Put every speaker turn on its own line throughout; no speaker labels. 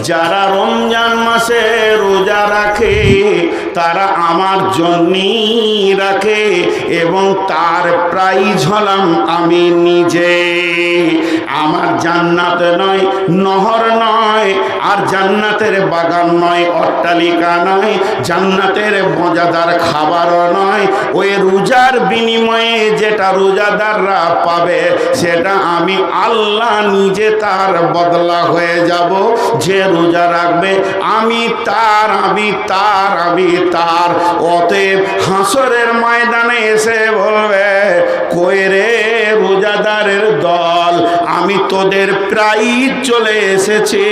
যারা রমজান মাসে রোজা রাখে তারা আমার জন্যই রাখে, এবং তার প্রাইজ হলাম আমি নিজে। আমার জান্নাত নয়, নহর নয়, আর জান্নাতের বাগান নয়, অট্টালিকা নয়, জান্নাতের মজাদার খাবারও নয়। ওই রোজার বিনিময়ে যেটা রোজাদাররা পাবে সেটা আমি আল্লাহ নিজে তার বদলা হয়ে যাব। যে রোজা রাখবে আমি তার, আমি তার, আমি তার। অতএব হাসরের ময়দানে এসে বলবে, কই রে রোজাদারের দল, আমি তোদের প্রাইজ চলে এসেছে,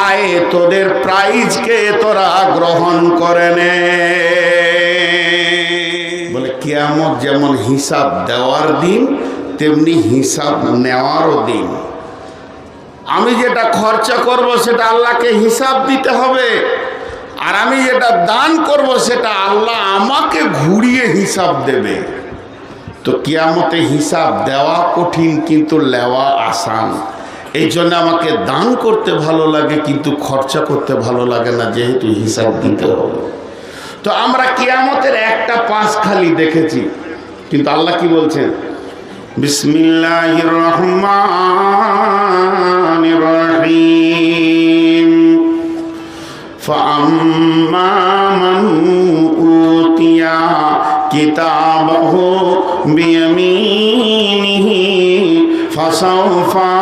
আয় তোদের প্রাইজকে তোরা গ্রহণ করে নে। বলে কিয়ামত যেমন হিসাব দেওয়ার দিন, তেমনি হিসাব নেওয়ারও দিন। আমি যেটা খরচা করব সেটা আল্লাহকে হিসাব দিতে হবে, আর আমি যেটা দান করব সেটা আল্লাহ আমাকে ঘুরিয়ে হিসাব দেবে। তো কিয়ামতে হিসাব দেওয়া কঠিন, কিন্তু নেওয়া আসান। এই জন্য আমাকে দান করতে ভালো লাগে, কিন্তু খরচা করতে ভালো লাগে না, যেহেতু হিসাব দিতে হবে। তো আমরা কিয়ামতের একটা পাশ খালি দেখেছি, কিন্তু আল্লাহ কি বলছেন? বিসমিল্লাহির রহমানির রহিম। ফাআম্মা মান উতিয়া কিতাবাহু বিয়ামিনিহি ফাসাউফা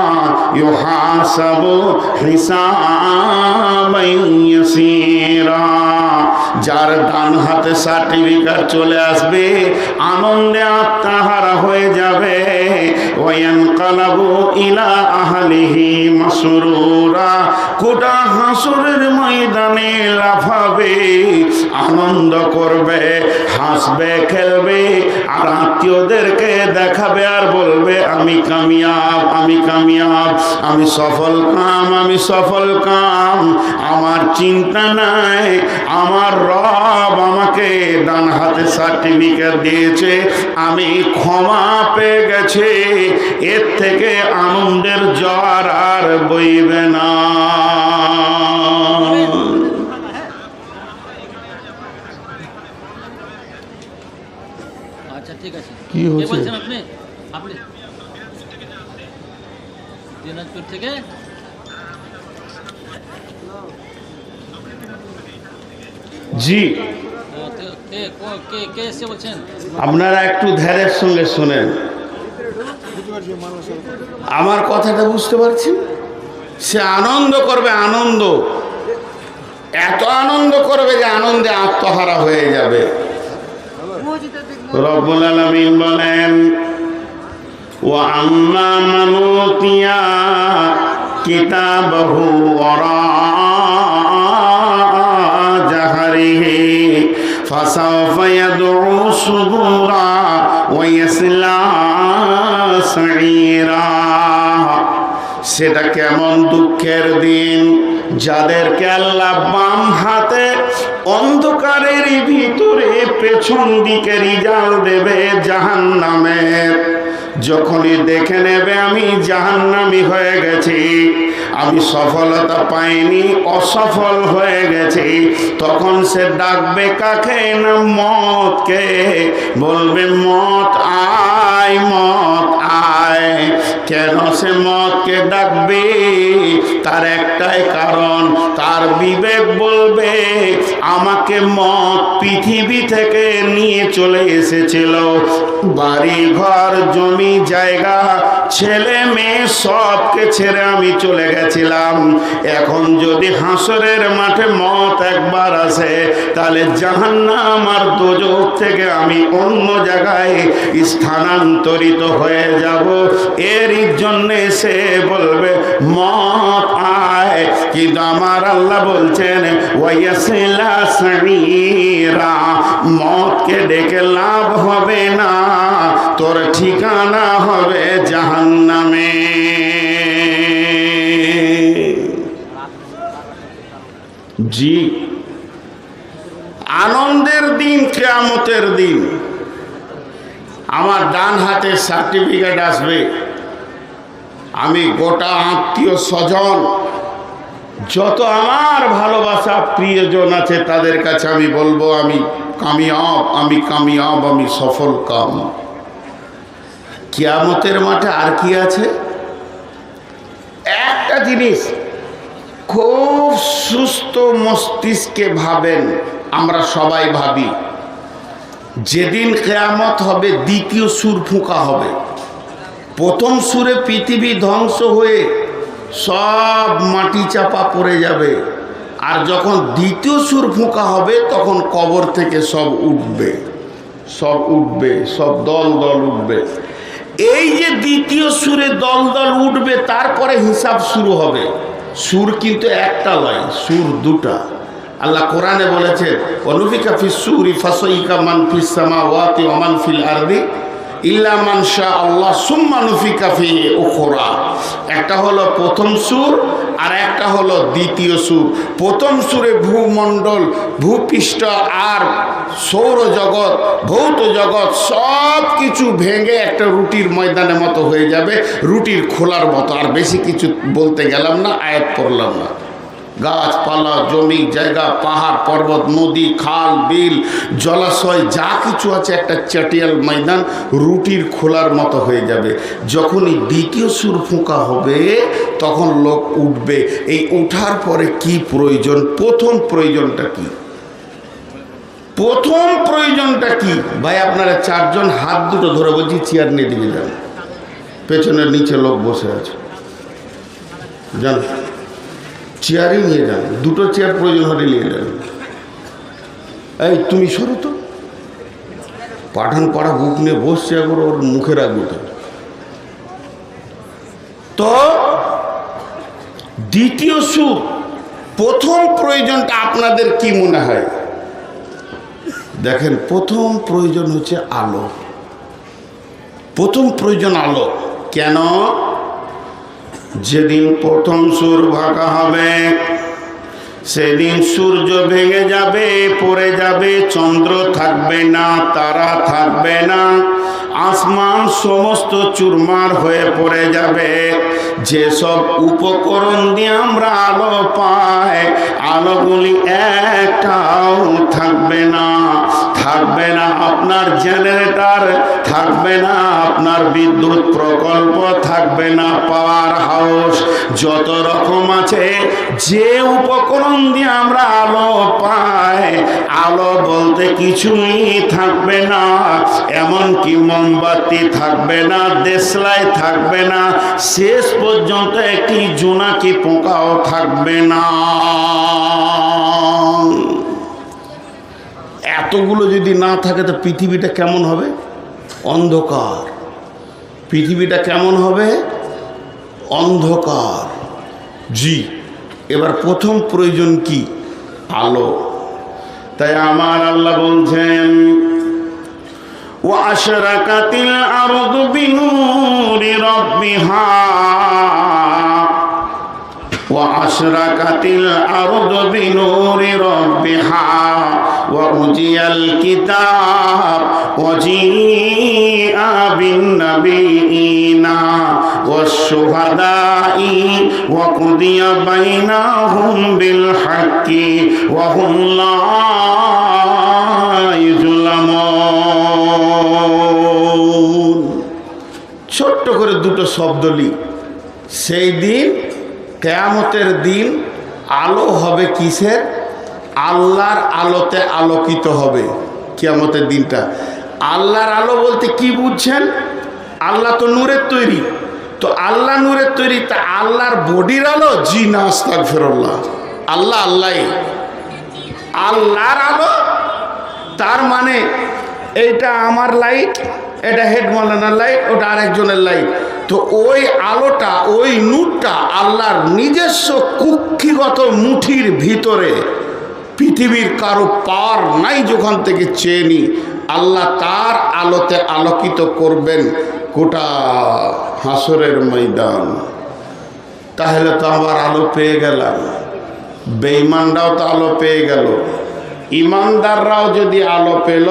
ইউহাসাবু হিসাবান ইয়াসীরা। যার ডান হাতে সার্টিফিকেট চলে আসবে, আনন্দে আত্মহারা হয়ে যাবে। ওয়ায়ানকালাবু ইলা আহলিহি মাসরুরা। গোটা হাসরের ময়দানে লাফাবে, আনন্দ করবে, হাসবে, খেলবে, আর আত্মীয়দেরকে দেখাবে আর বলবে, আমি কামিয়াব, আমি কামিয়াব, আমি সফল কাম, আমি সফল কাম। আমার চিন্তা নাই, আমার রব আমাকে ডান হাতে সার্টিফিকেট দিয়েছে, আমি ক্ষমা পেয়ে গেছে। এর থেকে আনন্দের জোয়ার আর বইবে না।
আচ্ছা ঠিক আছে,
কি হচ্ছে?
বলছেন আপনি? আপনি দিনাজপুর থেকে?
জি,
কে এসে বলছেন?
আপনারা একটু ধ্যানের সঙ্গে শোনেন, আমার কথাটা বুঝতে পারছেন? সে আনন্দ করবে, আনন্দ, এত আনন্দ করবে যে আনন্দে আত্মহারা হয়ে যাবে। রব্বুল আলামিন বলেন, ওয়া আম্মা মান উতিয়া কিতাবাহু ওয়ারা জাহরিহি ফাসাউফা ইয়াদউ সুবুরা ওয়া ইয়াসলা সাঈরা। সেটা কেমন দুঃখের দিন, যাদেরকে আল্লাহ বাম হাতে অন্ধকারের ভিতরে পেছন দিকে রিজাল দেবে জাহান্নামের। যখনই দেখে নেবে আমি জাহান্নামী হয়ে গেছি, আমি সফলতা পাইনি, অসফল হয়ে গেছি, তখন সে ডাকবে কাকে? না মতকে। বলবে, মত আয়, মত আয়। কেন সে মতকে ডাকবে? তার একটাই কারণ, তার বিবেক বলবে আমাকে মত পৃথিবী থেকে নিয়ে চলে এসেছিল, বাড়ি ঘর জমি জায়গা ছেলে মেয়ে সবকে ছেড়ে আমি চলে গেছিলাম। এখন যদি হাসরের মাঠে মত একবার আসে, তাহলে জাহান্নাম আর দোজখ থেকে আমি অন্য জায়গায় স্থানান্তরিত হয়ে যাব। এরই জন্যে সে বলবে মত আয়। কিন্তু আমার আল্লাহ বলছেন, ওয়াইয়াসিলা সাঈরা, মতকে ডেকে লাভ হবে না, তোর ঠিকানা হবে জাহান্নামে। জি, আনন্দের দিন কিয়ামতের দিন। আমার ডান হাতে সার্টিফিকেট আসবে, আমি গোটা আত্মীয় স্বজন যত আমার ভালোবাসা প্রিয়জন আছে তাদের কাছে আমি বলবো আমি কামিয়াব, আমি সফল কাম। কিয়ামতের মাঠে আর কি আছে? একটা জিনিস খুব সুস্থ মস্তিষ্কে ভাবেন, আমরা সবাই ভাবি যেদিন কিয়ামত হবে দ্বিতীয় সুর ফুঁকা হবে। প্রথম সুরে পৃথিবী ধ্বংস হয়ে সব মাটি চাপা পড়ে যাবে, আর যখন দ্বিতীয় সুর ফুঁকা হবে তখন কবর থেকে সব উঠবে, সব দল দল উঠবে। এই যে দ্বিতীয় সুরে দল দল উঠবে, তারপরে হিসাব শুরু হবে। সুর কিন্তু একটা নয়, সুর দুটা। আল্লাহ কোরআনে বলেছেন অনুফিকা ফিস সুরি ফাসাইকা মান ফিস সামাওয়াতি ওয়া মান ফিল আরদি ইল্লা মান শা আল্লাহ সুম্মা নুফিকা ফিহি উখরা। একটা হলো প্রথম সুর আর একটা হলো দ্বিতীয় সুর। প্রথম সুরে ভূমণ্ডল, ভূপৃষ্ঠ আর সৌরজগৎ, ভৌত জগৎ সব কিছু ভেঙে একটা রুটির ময়দানের মতো হয়ে যাবে, রুটির খোলার মতো। আর বেশি কিছু বলতে গেলাম না, আয়াত পড়লাম না। গাছপালা, জমি জায়গা, পাহাড় পর্বত, নদী খাল বিল জলাশয় যা কিছু আছে একটা চাটিয়াল ময়দান রুটির খোলার মতো হয়ে যাবে। যখনই দ্বিতীয় সুর ফুঁকা হবে তখন লোক উঠবে। এই ওঠার পরে কি প্রয়োজন? প্রথম প্রয়োজনটা কি? প্রথম প্রয়োজনটা কি ভাই? আপনারা চারজন হাত দুটো ধরে বলছি চেয়ার নিয়ে দিকে যান, পেছনের নিচে লোক বসে আছে, জান চেয়ারই নিয়ে যান, দুটো চেয়ার প্রয়োজন হলে নিয়ে যান। এই তুমি সরো তো, পাঠান পাড়া বুক নিয়ে বসছে, একবার ওর মুখে রাখবো তো। দ্বিতীয় সুর, প্রথম প্রয়োজনটা আপনাদের কি মনে হয়? দেখেন, প্রথম প্রয়োজন হচ্ছে আলো। প্রথম প্রয়োজন আলো। কেন? যেদিন প্রথম সুর ভাঙা হবে সেদিন সূর্য ভেঙে যাবে, পড়ে যাবে, চন্দ্র থাকবে না, তারা থাকবে না, আসমান সমস্ত চুরমার হয়ে পড়ে যাবে। যেসব উপকরণ দিয়ে আমরা আলো পাই, আলোগুলি একটাও থাকবে না। থাকবে না আপনার জেনারেটর, থাকবে না আপনার বিদ্যুৎ প্রকল্প, থাকবে না পাওয়ার হাউস, যত রকম আছে যে উপকরণ দিয়ে আমরা আলো পাই, আলো বলতে কিছুই থাকবে না। এমনকি মোমবাতি থাকবে না, দেশলাই থাকবে না, শেষ পর্যন্ত একটি জোনাকি পোকাও থাকবে না। এতগুলো যদি না থাকে তো পৃথিবীটা কেমন হবে? অন্ধকার। পৃথিবীটা কেমন হবে? অন্ধকার। জি, এবার প্রথম প্রয়োজন কি? আলো। তাই আমার আল্লাহ বলছেন ওয়া আশরাকাতিল আরদু বিনূরি রাব্বিহা ওয়া আশরাকাতিল আরদু বিনূরি রাব্বিহা ওয়া উজিয়াল কিতাব ওয়া জিআ বিন নাবিয়িনা ওয়াশ শুহাদাই ওয়া কুদিয়া বাইনাহুম বিল হাক্কি ওয়া হুম লা ইউযলামুন। ছোট্ট করে দুটো শব্দ লিখ। সেই দিন, কিয়ামতের দিন, আলো হবে কিসের? আল্লাহর আলোতে আলোকিত হবে কিয়ামতের দিনটা। আল্লাহর আলো বলতে কি বুঝছেন? আল্লাহ তো নূরের তৈরি, তো আল্লাহ নূরের তৈরি, তা আল্লাহর বডির আলো? জি না, আস্তাগফিরুল্লাহ। আল্লাহ আল্লাহই আল্লাহর আলো। তার মানে এইটা আমার লাইট, এটা হেড মাওলানার লাইট, ওটা আরেকজনের লাইট। তো ওই আলোটা, ওই নূরটা আল্লাহর নিজস্ব কুক্ষিগত মুঠির ভিতরে, পৃথিবীর কারো পার নাই যেখান থেকে চেয়ে নি, আল্লাহ তার আলোতে আলোকিত করবেন গোটা হাসরের ময়দান। তাহলে তো আবার আলো পেয়ে গেলাম। বেঈমানরাও তো আলো পেয়ে গেল, ইমানদাররাও যদি আলো পেল,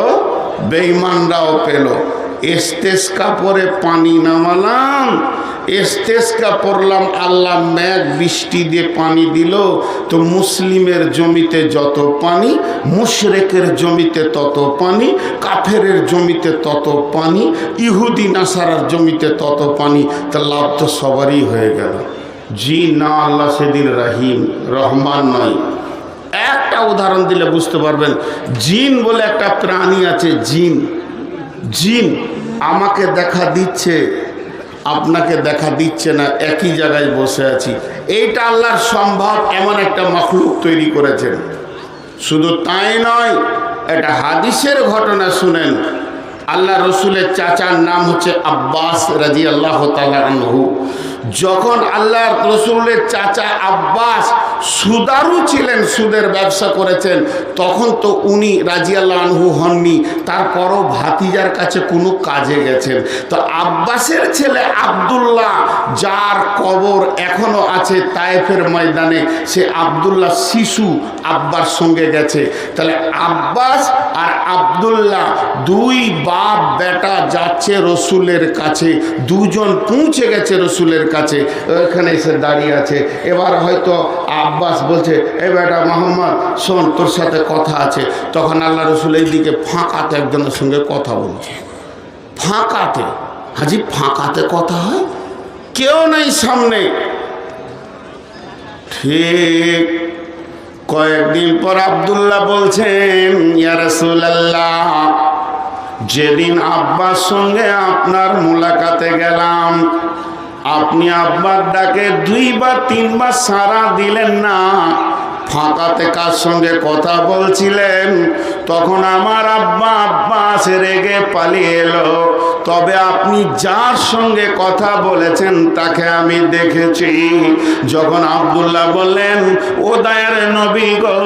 বেঈমানরাও পেল। ইস্তেসকা পরে পানি নামালাম, ইস্তেসকা পড়লাম, আল্লাহ মেঘ বৃষ্টি দিয়ে পানি দিল, তো মুসলিমের জমিতে যত পানি, মুশরিকের জমিতে তত পানি, কাফেরের জমিতে তত পানি, ইহুদি নাসারার জমিতে তত পানি, তা লাভ তো সবারই হয়ে গেল। জি না, আল্লাহ সেদিন রহিম রহমান নয়। একটা উদাহরণ দিলে বুঝতে পারবেন। জিন বলে একটা প্রাণী আছে, জিন। জিন আমাকে দেখা দিচ্ছে, আপনাকে দেখা দিচ্ছে না, একই জায়গায় বসে আছি। এইটা আল্লাহর সম্ভব এমন একটা মখলুক তৈরি করেছেন। শুধু তাই নয়, এটা হাদিসের ঘটনা শুনেন। আল্লাহ রসুলের চাচার নাম হচ্ছে আব্বাস রাদিয়াল্লাহু তাআলা আনহু। যখন আল্লাহ রসুলের চাচা আব্বাস সুদারু ছিলেন, সুদের ব্যবসা করেছেন, তখন তো উনি রাদিয়াল্লাহু আনহু হননি, তারপরও ভাতিজার কাছে কোনো কাজে গেছেন। তো আব্বাসের ছেলে আব্দুল্লাহ, যার কবর এখনো আছে তায়েফের ময়দানে, সে আব্দুল্লাহ শিশু আব্বার সঙ্গে গেছে। তাহলে আব্বাস আর আব্দুল্লাহ দুই বাপ বেটা যাচ্ছে রসুলের কাছে, দুজন পৌঁছে গেছে রসুলের কাছে, ওখানে এসে দাঁড়িয়ে আছে। এবার হয়তো আব্বাস বলছে, এই বেটা মোহাম্মদ শোন, তোর সাথে কথা আছে। তখন আল্লাহ রসুল এই দিকে ফাঁকাতে একজনের সঙ্গে কথা বলছে। ফাঁকাতে, হাজি ফাঁকাতে কথা হয়, কেউ নেই সামনে। ঠিক কয়েকদিন পর আব্দুল্লাহ বলছেন, ইয়া রাসূলুল্লাহ, যেদিন আব্বার সঙ্গে আপনার মুলাকাতে গেলাম, আপনি আব্বার ডাকে 2 বা 3 বার সাড়া দিলেন না, ফাঁকাতে কার সঙ্গে কথা বলছিলেন? তখন আমার আব্বা আব্বাস রেগে পালিয়ে এলো। তবে আপনি যার সঙ্গে কথা বলেছেন তাকে আমি দেখেছি। যখন আব্দুল্লাহ বললেন, ও দয়ার নবী গো,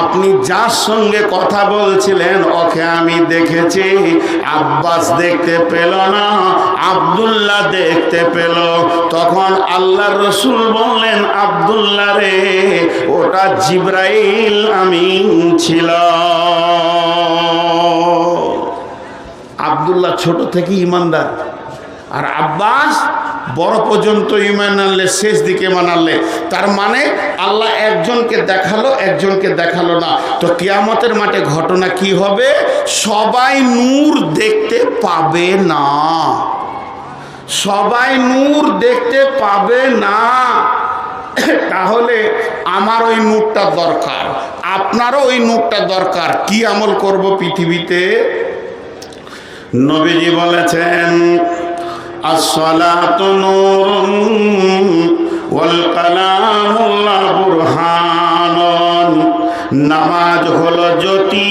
আপনি যার সঙ্গে কথা বলছিলেন ওকে আমি দেখেছি। আব্বাস দেখতে পেল না, আব্দুল্লাহ দেখতে পেল। তখন আল্লাহর রসুল বললেন, আব্দুল্লাহ রে, ওটা জিবরাইল আমিন ছিল। আব্দুল্লাহ ছোট থেকে ইমানদার, আর আব্বাস বড় পর্যন্ত ইমান আনলে, শেষ দিকে ইমান আনলে। তার মানে আল্লাহ একজনকে দেখালো, একজনকে দেখালো না। তো কিয়ামতের মাঠে ঘটনা কি হবে? সবাই নূর দেখতে পাবে না, সবাই নূর দেখতে পাবে না। তাহলে আমার ওই নূরটা দরকার, আপনারও ওই নূরটা দরকার। কি আমল করব পৃথিবীতে? নবীজি বলেছেন, আসসালাতু নূরুন ওয়াল কালামু বুরহানুন। নামাজ হলো জ্যোতি।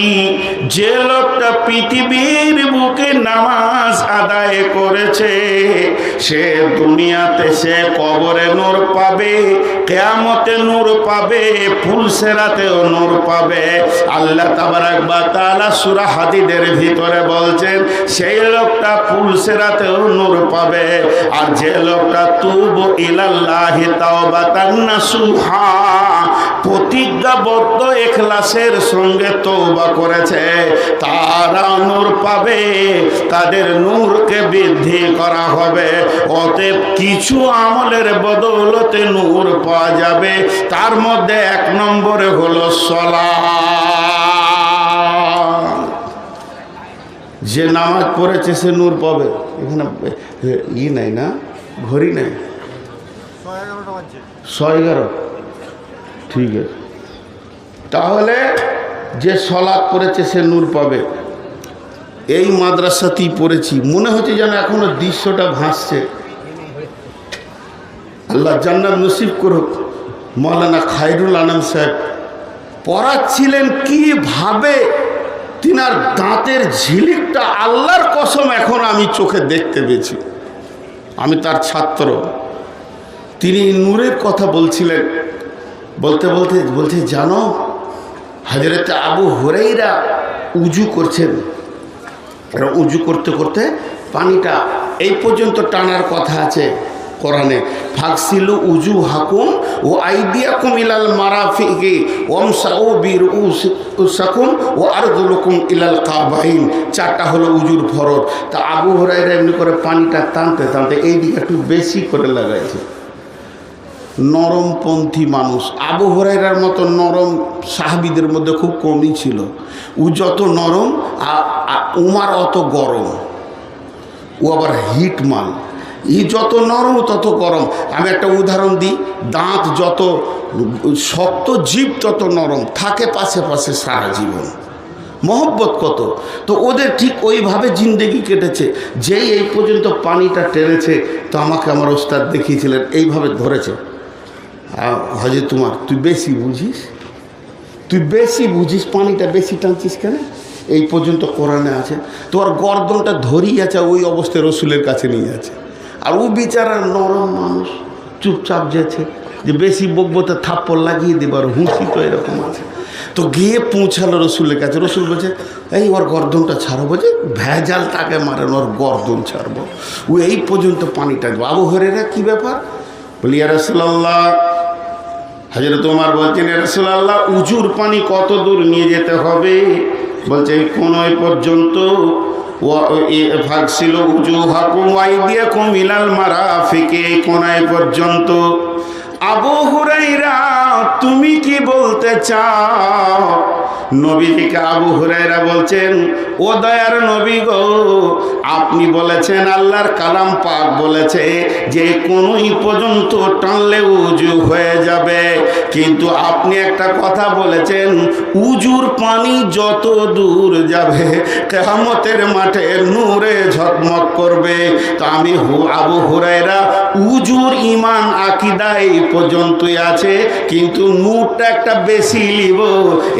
যে লোকটা পৃথিবীর বুকে নামাজ আদায় করেছে, সে দুনিয়াতে সে কবরে নূর পাবে, কিয়ামতে নূর পাবে, ফুলসেরাতেও নূর পাবে। আল্লাহ তাবারাক ওয়া তাআলা সূরা হাদীদের ভিতরে বলছেন, সেই লোকটা ফুলসেরাতেও নূর পাবে। আর যে লোকটা তুবু ইলাল্লাহি তাওবাতান নাসুহা, প্রতিজ্ঞাবদ্ধ ইখলাসের সঙ্গে তওবা করেছে, তারা নূর পাবে, তাদের নূরকে বৃদ্ধি করা হবে। অতএব কিছু আমলের বদৌলতে নূর পাওয়া যাবে। তার মধ্যে 1 নম্বরে হলো সালাত। যে নামাজ পড়েছে সে নূর পাবে। এখানে নাই না, ঘড়ি নাই, 111 ঠিক আছে। তাহলে যে সলাৎ পড়েছে সে নূর পাবে। এই মাদ্রাসাতেই পড়েছি, মনে হচ্ছে যেন এখনো দৃশ্যটা ভাসছে। আল্লাহ জান্নাত নসিব করুক। মৌলানা খায়রুল আনাম সাহেব পড়াচ্ছিলেন, কিভাবে তিনার দাঁতের ঝিলিকটা আল্লাহর কসম এখন আমি চোখে দেখতে পেয়েছি। আমি তার ছাত্র। তিনি নূরের কথা বলছিলেন, বলতে বলতে বলছে, জানো হযরত আবু হুরায়রা উজু করছেন, উজু করতে করতে পানিটা এই পর্যন্ত টানার কথা আছে, কোরআনে ফাকসিলু উজু হাকুম ও আইদিয়াকুম ইলাল মারাফিকি ওমসাউ বিরুসাকুম ও আরজুলুকুম ইলাল কাবাইন। 4টা হলো উজুর ফরজ। তা আবু হুরায়রা এমনি করে পানিটা টানতে টানতে এই দিকে একটু বেশি করে লাগাইছে। নরমপন্থী মানুষ, আবু হুরায়রার মতো নরম সাহাবীদের মধ্যে খুব কমই ছিল। ও যত নরম উমার অত গরম, ও আবার হিট মাল। ই যত নরম তত গরম। আমি একটা উদাহরণ দিই, দাঁত যত শক্ত জীব তত নরম থাকে পাশে পাশে সারা জীবন। মহব্বত কত! তো ওদের ঠিক ওইভাবে জিন্দেগি কেটেছে। যেই এই পর্যন্ত পানিটা টেনেছে, তো আমাকে আমার ওস্তাদ দেখিয়েছিলেন এইভাবে ধরেছে। হজে তোমার তুই বেশি বুঝিস, পানিটা বেশি টানছিস কেন? এই পর্যন্ত কোরআনে আছে, তোর গর্দনটা ধরিয়ে আছে, ওই অবস্থায় রসুলের কাছে নিয়ে আছে। আর ও বিচারা নরম মানুষ, চুপচাপ যেছে যে বেশি বকবো তো থাপ্পড় লাগিয়ে দেবার হুঁশি তো এরকম আছে। তো গিয়ে পৌঁছালো রসুলের কাছে। রসুল বলছে এই ওর গর্দনটা ছাড়ো। বলছে ভেজাল তাকে মারেন, ওর গর্দন ছাড়বো। ও এই পর্যন্ত পানিটা। আবু হুরায়রা কি ব্যাপার? বলি ইয়া রাসূলুল্লাহ, হযরত ওমর বলছেন ইয়া রাসূলুল্লাহ, উজুর পানি কত দূর নিয়ে যেতে হবে? বলছে কোন পর্যন্ত। ফাকসিলু উজুহাকুম ওয়া আইদিয়াকুম ইলাল মারাফিকি, কোনায় পর্যন্ত। আবু হুরায়রা তুমি কি বলতে চাও? নবীজিকে আবু হুরায়রা বলছেন ও দয়ার নবী গো, আপনি বলেছেন আল্লাহর কালাম পাক বলেছে যে কোনই পর্যন্ত টানলে উজু হয়ে যাবে, কিন্তু আপনি একটা কথা বলেছেন উজুর পানি যত দূর যাবে কিয়ামতের মাঠে নূরে ঝকমক করবে। তো আমি আবু হুরায়রা উজুর ঈমান আকীদা এই পর্যন্তই আছে, কিন্তু নূরটা একটা বেশি লিব,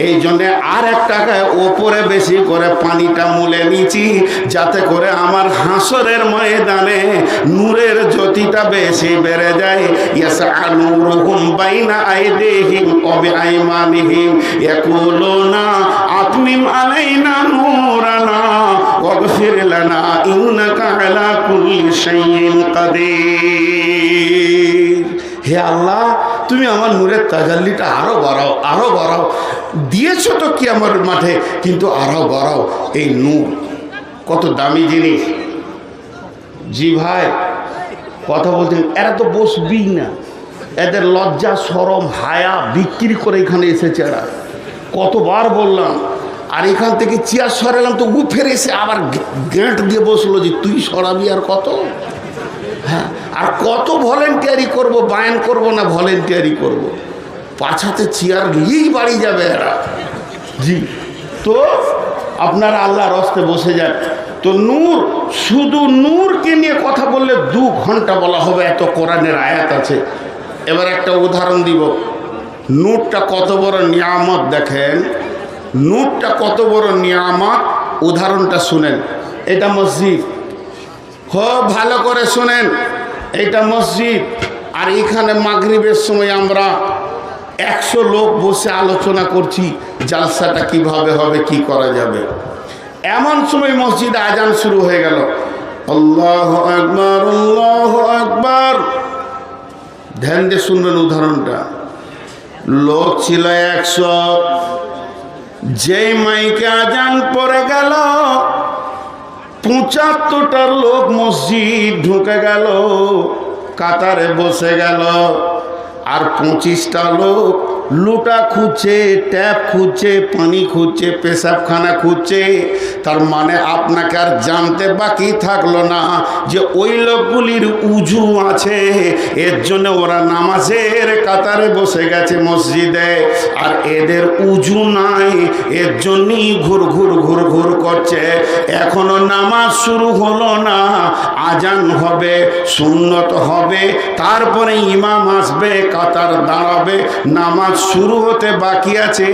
এই জন্যে আর এক টাকায় ওপরে বেশি করে পানিটা মুলে নিচ্ছি, যাতে করে আমার হাসরের ময়দানে নূরের জ্যোতিটা বেশি বেড়ে যায়। ইয়াসআ নূরুহুম বাইনা আইদিহিম ওয়া বিআইমানিহিম ইয়াকুলুনা আতমিম আলাইনা নূরানা ওয়াগফির লানা ইন্নাকা আলা কুল্লি শাইইন কাদির। হে আল্লাহ, তুমি আমার নূরের তাজাল্লিটা আরো বাড়াও। দিয়েছ তো কি আমার মাঠে, কিন্তু আরো বাড়াও। এই নূর কত দামি জিনিস। জি ভাই, কথা বলছেন, এরা তো বসবি না, এদের লজ্জা শরম হায়া বিক্রি করে এখানে এসেছে এরা। কতবার বললাম, আর এখান থেকে চেয়ার সরালাম তো উঠে এসে আবার গেঁট দিয়ে বসলো যে তুই সরাবি আর কত। হ্যাঁ, আর কত ভলেন্টিয়ারি করব, বায়ান করব না ভলেন্টিয়ারি করব, পাছাতে চেয়ার নিয়েই বাড়ি যাবে এরা। জি, তো আপনারা আল্লাহর হস্তে বসে যান। তো নূর, শুধু নূরকে নিয়ে কথা বললে 2 ঘন্টা বলা হবে, এত কোরআনের আয়াত আছে। এবার একটা উদাহরণ দিব। নূরটা কত বড় নিয়ামত দেখেন, নূরটা কত বড় নিয়ামত। উদাহরণটা শুনেন। এটা মসজিদ, খুব ভালো করে শুনেন, এটা মসজিদ। আর এখানে মাগরিবের সময় আমরা 100 লোক বসে আলোচনা করছি জালসাটা কিভাবে হবে, কি করা যাবে। এমন সময় মসজিদে আজান শুরু হয়ে গেল, আল্লাহু আকবার, আল্লাহু আকবার। ধ্যান দিয়ে শুনবেন উদাহরণটা। লোক ছিল 100, যেই মাইকে আজান পড়ে গেল 75টা লোক মসজিদ ঢুকে গেল, কাতারে বসে গেল। আর 25টা লোক লুটা খুঁজছে, ট্যাপ খুঁজছে, পানি খুঁজছে, পেশাবখানা খুঁজছে। তার মানে আপনাকে আর জানতে বাকি থাকলো না যে ওই লোকগুলির উজু আছে, এর জন্য ওরা নামাজের কাতারে বসে গেছে মসজিদে, আর এদের উজু নাই, এর জন্যই ঘুর ঘুর করছে। এখনো নামাজ শুরু হলো না, আজান হবে, সুন্নত হবে, তারপরে ইমাম আসবে, কাতার দাঁড়াবে, নামাজ নামাজ শুরু হতে বাকি আছে,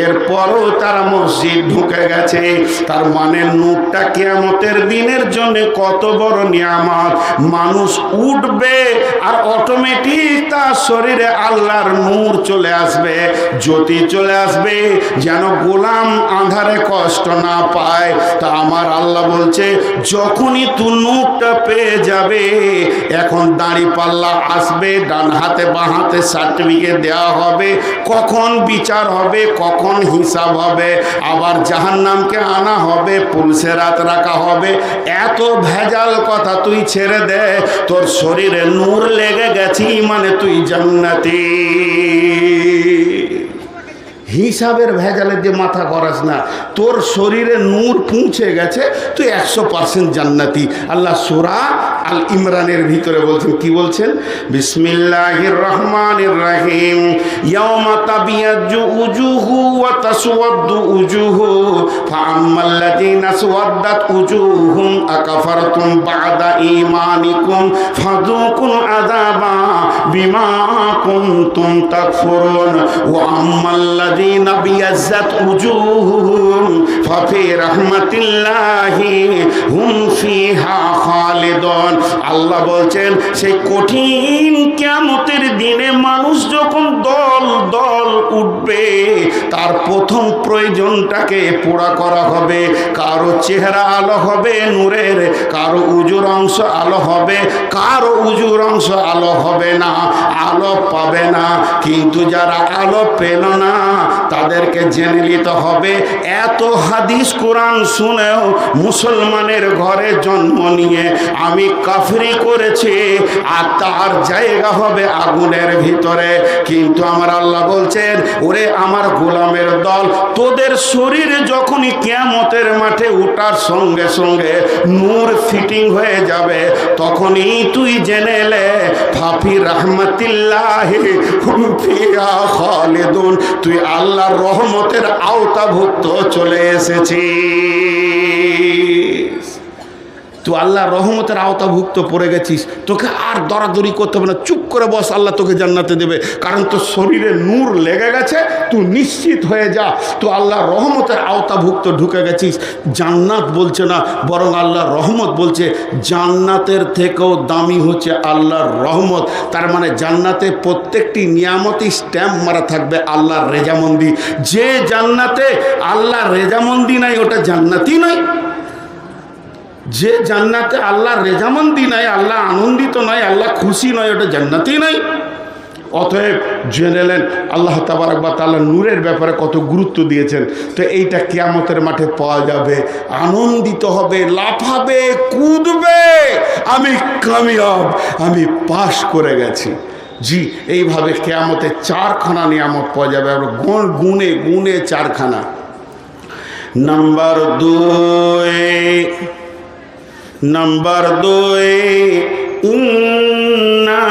এরপরও তারা মসজিদ ঢুকে গেছে। তার মানে নূরটা কিয়ামতের দিনের জন্য কত বড় নিয়ামত। মানুষ উঠবে আর অটোমেটিক তার শরীরে আল্লাহর নূর চলে আসবে, জ্যোতি চলে আসবে, যেন গোলাম আঁধারে কষ্ট না পায়। তা আমার আল্লাহ বলছে, যখনই তুই নূরটা পেয়ে যাবে, এখন দাড়ি পাল্লা আসবে, ডান হাতে বাঁ হাতে সার্টিফিকেট দেওয়া হবে, কখন বিচার হবে, কখন হিসাব হবে, আবার জাহান্নামকে আনা হবে, পুলসেরাত রাখা হবে। এত ভেজাল কথা তুই ছেড়ে দে, তোর শরীরে নূর লেগে গেছি মানে তুই জান্নাতি। হিসাবের ভেজালে যে মাথা করাস না, তোর শরীরে নূর পৌঁছে গেছে, তুই 100% জান্নাতি। আল্লাহ সূরা আল ইমরানের ভিতরে বলছেন, কি বলছেন? বিসমিল্লাহির রহমানির রহিম। ইয়াওমা তাবিয়াজ্জু উজুহু ওয়া তাসওয়াদ্দু উজুহু ফাআম্মাল্লাযীনা আসওয়াদ্দাত উজুহুম আকাফারতুম বা'দা ঈমানিকুম ফাযুকুল আযাবা বিমা কুনতুম তাকফুরুন ওয়া আম্মাল্লাযীনা বিয়াজ্জাত উজুহুহুম ফাফি রাহমাতিল্লাহি হুম ফিহা খালিদুন। আল্লাহ বলছেন, সেই কঠিন কিয়ামতের দিনে মানুষ যখন দল দল উঠবে, তার প্রথম প্রয়োজনটাকে পুরা করা হবে। কারো চেহারা আলো হবে নূরের, কারো উজুর অংশ আলো হবে, কারো উজুর অংশ আলো হবে না, আলো পাবে না। কিন্তু যারা আলো পেল না, তাদেরকে জেনে নিতে হবে, এত হাদিস কোরআন শুনেও মুসলমানের ঘরে জন্ম নিয়ে আমি কাফরি করেছি, আর তার জায়গা হবে আগুনের ভিতরে। কিন্তু আমার আল্লাহ বলছেন, ওরে আমার গোলামের দল, তোদের শরীরে যখনই কিয়ামতের মাঠে ওঠার সঙ্গে সঙ্গে নূর ফিটিং হয়ে যাবে, তখনই তুই জেনে লে ফাফি রাহমাতিল্লাহি হুম ফিহা খালিদুন, তুই আল্লাহর রহমতের আওতাভুক্ত চলে এসেছিস। তুই আল্লাহর রহমতের আওতাভুক্ত পড়ে গেছিস, তোকে আর দরাদরি করতে হবে না, চুপ করে বস, আল্লাহ তোকে জান্নাতে দেবে। কারণ তোর শরীরে নূর লেগে গেছে, তুই নিশ্চিত হয়ে যা, তুই আল্লাহর রহমতের আওতাভুক্ত ঢুকে গেছিস। জান্নাত বলছে না, বরং আল্লাহর রহমত বলছে। জান্নাতের থেকেও দামি হচ্ছে আল্লাহর রহমত। তার মানে জান্নাতে প্রত্যেকটি নিয়ামতই স্ট্যাম্প মারা থাকবে আল্লাহর রেজামন্দি। যে জান্নাতে আল্লাহর রেজামন্দি নাই, ওটা জান্নাতই নয়। যে জান্নাতে আল্লাহ রেজামন্দি নাই, আল্লাহ আনন্দিত নয়, আল্লাহ খুশি নয়, ওটা জান্নাতই নয়। অতএব জেনে নেন আল্লাহ তাবারক ওয়া তাআলা নূরের ব্যাপারে কত গুরুত্ব দিয়েছেন। তো এইটা কিয়ামতের মাঠে পাওয়া যাবে, আনন্দিত হবে, লাফাবে, কুদবে, আমি কামিয়াব, আমি পাশ করে গেছি। জি, এইভাবে কিয়ামতে 4খানা নিয়ামত পাওয়া যাবে, আমরা গুনে গুনে 4খানা। নাম্বার 2, ইন্না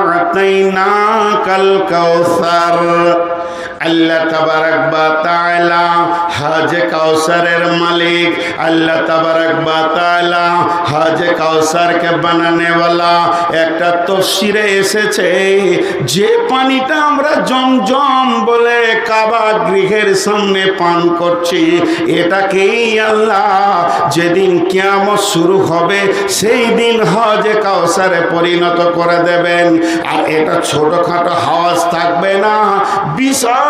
আ'তাইনাকাল কাউসার। আল্লাহ তাবারক ওয়া তাআলা হাজে কাউসারের মালিক, আল্লাহ তাবারক ওয়া তাআলা হাজে কাউসারকে বানানে ওয়ালা। একটা তাফসীরে এসেছে, যে পানিটা আমরা জমজম বলে কাবা গৃহের সামনে পান করছি, এটাকেই আল্লাহ যেদিন কিয়ামত শুরু হবে সেই দিন হাজে কাউসারে পরিণত করে দেবেন। আর এটা ছোটখাটো হাওয়াজ থাকবে না, বিশাল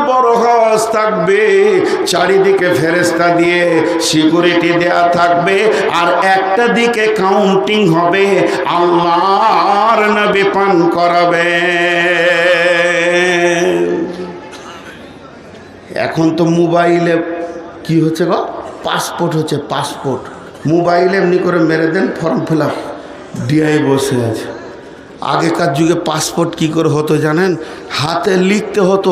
বড় হাওয়াজ থাকবে, চারিদিকে ফেরেশতা দিয়ে সিকিউরিটি দেয়া থাকবে, আর একটা দিকে কাউন্টিং হবে, আল্লাহর নবী পান করাবে। এখন তো মোবাইলে কি হচ্ছে গো, পাসপোর্ট হচ্ছে, পাসপোর্ট মোবাইলে এমনি করে মেরে দেন, ফর্ম ফিল আপ, ডিআই বসে আছে। আগেকার যুগে পাসপোর্ট কি করে হতো জানেন? হাতে লিখতে হতো।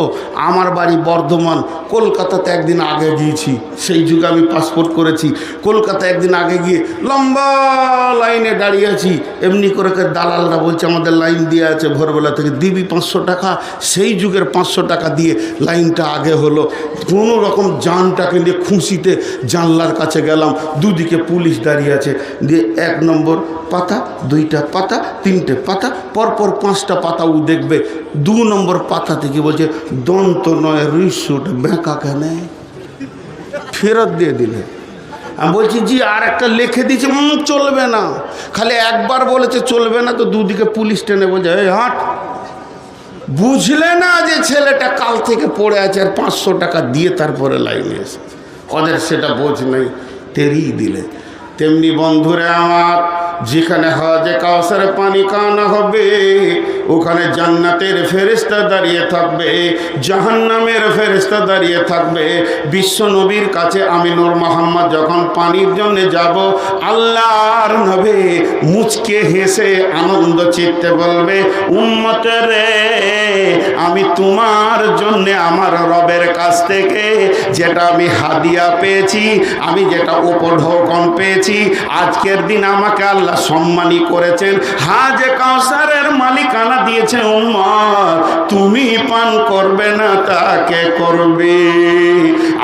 আমার বাড়ি বর্ধমান, কলকাতাতে একদিন আগে গিয়েছি, সেই যুগে আমি পাসপোর্ট করেছি। কলকাতা একদিন আগে গিয়ে লম্বা লাইনে দাঁড়িয়ে আছি, এমনি করে দালালরা বলছে আমাদের লাইন দিয়ে আছে ভোরবেলা থেকে, দিবি 500 টাকা। সেই যুগের 500 টাকা দিয়ে লাইনটা আগে হলো। কোনো রকম জানটাকে নিয়ে খুশিতে জানলার কাছে গেলাম, দুদিকে পুলিশ দাঁড়িয়ে আছে, দিয়ে 1 নম্বর পাতা, 2টা পাতা, 3টে পাতা, পরপর 5টা পাতা ও দেখবে 2 নম্বর পাতা থেকে বলছে দন্ত নয় রিসুট বেঁকা কেন ফেরত দিয়ে দিলে। আমি বলছি জি আর একটা লিখে দিয়েছে চলবে না, খালি একবার বলেছে চলবে না তো দুদিকে পুলিশ টেনে বলছে এই হাট। বুঝলে না যে ছেলেটা কাল থেকে পড়ে আছে আর 500 টাকা দিয়ে তারপরে লাইনে এসেছে, ওদের সেটা বোঝ নেই, তেরিয়ে দিলে। তেমনি বন্ধুরে আমার, যেখানে হজে কাউসারে পানি কানা হবে ওখানে জান্নাতের ফেরেশতা দাঁড়িয়ে থাকবে, জাহান্নামের ফেরেশতা দাঁড়িয়ে থাকবে। বিশ্ব নবীর কাছে আমি নূর মোহাম্মদ যখন পানির জন্য যাব, আল্লাহর নবী মুচকে হেসে আনন্দ চিত্তে বলবে উম্মতের রে, আমি তোমার জন্য আমার রবের কাছ থেকে যেটা আমি হাদিয়া পেয়েছি, আমি যেটা উপঢৌকন পেয়েছি, আজকের দিন আমাকে আল্লাহ সম্মানী করেছেন, হাজে কাউসারের মালিকানা দিয়েছে উম্মত, তুমি পান করবে না তাকে করবে।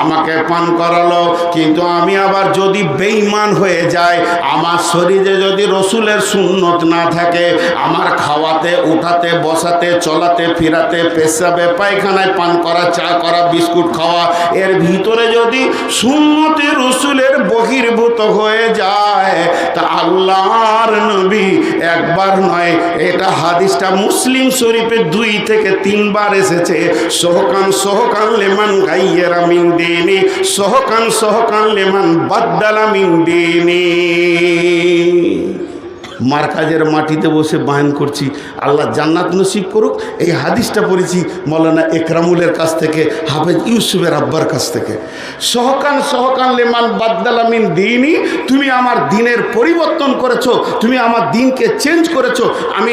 আমাকে পান করালো, কিন্তু আমি আবার যদি বেঈমান হয়ে যাই, আমার শরীরে যদি রসুলের সুন্নত না থাকে, আমার খাওয়াতে উঠাতে বসাতে চলাতে ফিরাতে পেশাবে পায়খানায় পান করা চা করা বিস্কুট খাওয়া এর ভিতরে যদি সুন্নতে রসুলের বহির্ভূত হয়ে যায়, তা আল্লাহর নবী একবার নয়, এটা হাদিসটা মুসলিম শরীফে 2 থেকে 3 বার এসেছে। সোহকান সোহকান লেমান গাইয়েরা মিন দিনি, সোহকান সোহকান লেমান বাদ্দালা মিন দিনি। মার্কাজের মাটিতে বসে বায়ান করছি, আল্লাহ জান্নাত নসিব করুক। এই হাদিসটা পড়েছি মৌলানা একরামুলের কাছ থেকে, হাফেজ ইউসুফের আব্বার কাছ থেকে। সহকান সহকান লেমান বাদ্দালামিন দিনই, তুমি আমার দিনের পরিবর্তন করেছো, তুমি আমার দিনকে চেঞ্জ করেছো। আমি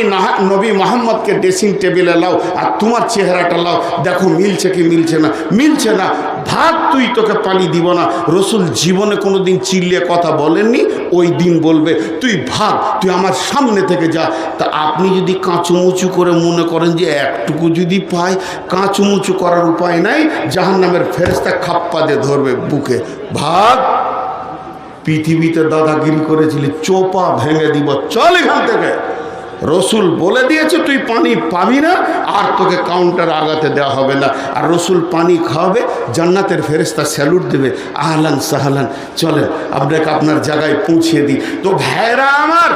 নবী মোহাম্মদকে ড্রেসিং টেবিলে লাও আর তোমার চেহারাটা লাও, দেখো মিলছে কি মিলছে না। মিলছে না, ভাগ, তুই তোকে পানি দিব না। রসুল জীবনে কোনো দিন চিল্লিয়ে কথা বলেননি, ওই দিন বলবে তুই ভাগ, তুই আমার সামনে থেকে যা। তা আপনি যদি কাঁচুমুচু করে মনে করেন যে একটুকু যদি পায়, কাঁচুমুচু করার উপায় নাই, জাহান্নামের ফেরেশতা খাপ্পা দিয়ে ধরবে বুকে, ভাগ। পৃথিবীতে দাদাগিরি করেছিলি, চোপা ভেঙে দিব, চল এখান থেকে। রসুল বলে দিয়েছে তুই পানি পাবি না, আর তোকে কাউন্টার আগাতে দেওয়া হবে না। আর রসুল পানি খাওয়াবে, জান্নাতের ফেরেশতা স্যালুট দেবে, আহলান সাহলান, চলেন আপনাকে আপনার জায়গায় পৌঁছিয়ে দিই। তো ভাইরা আমার,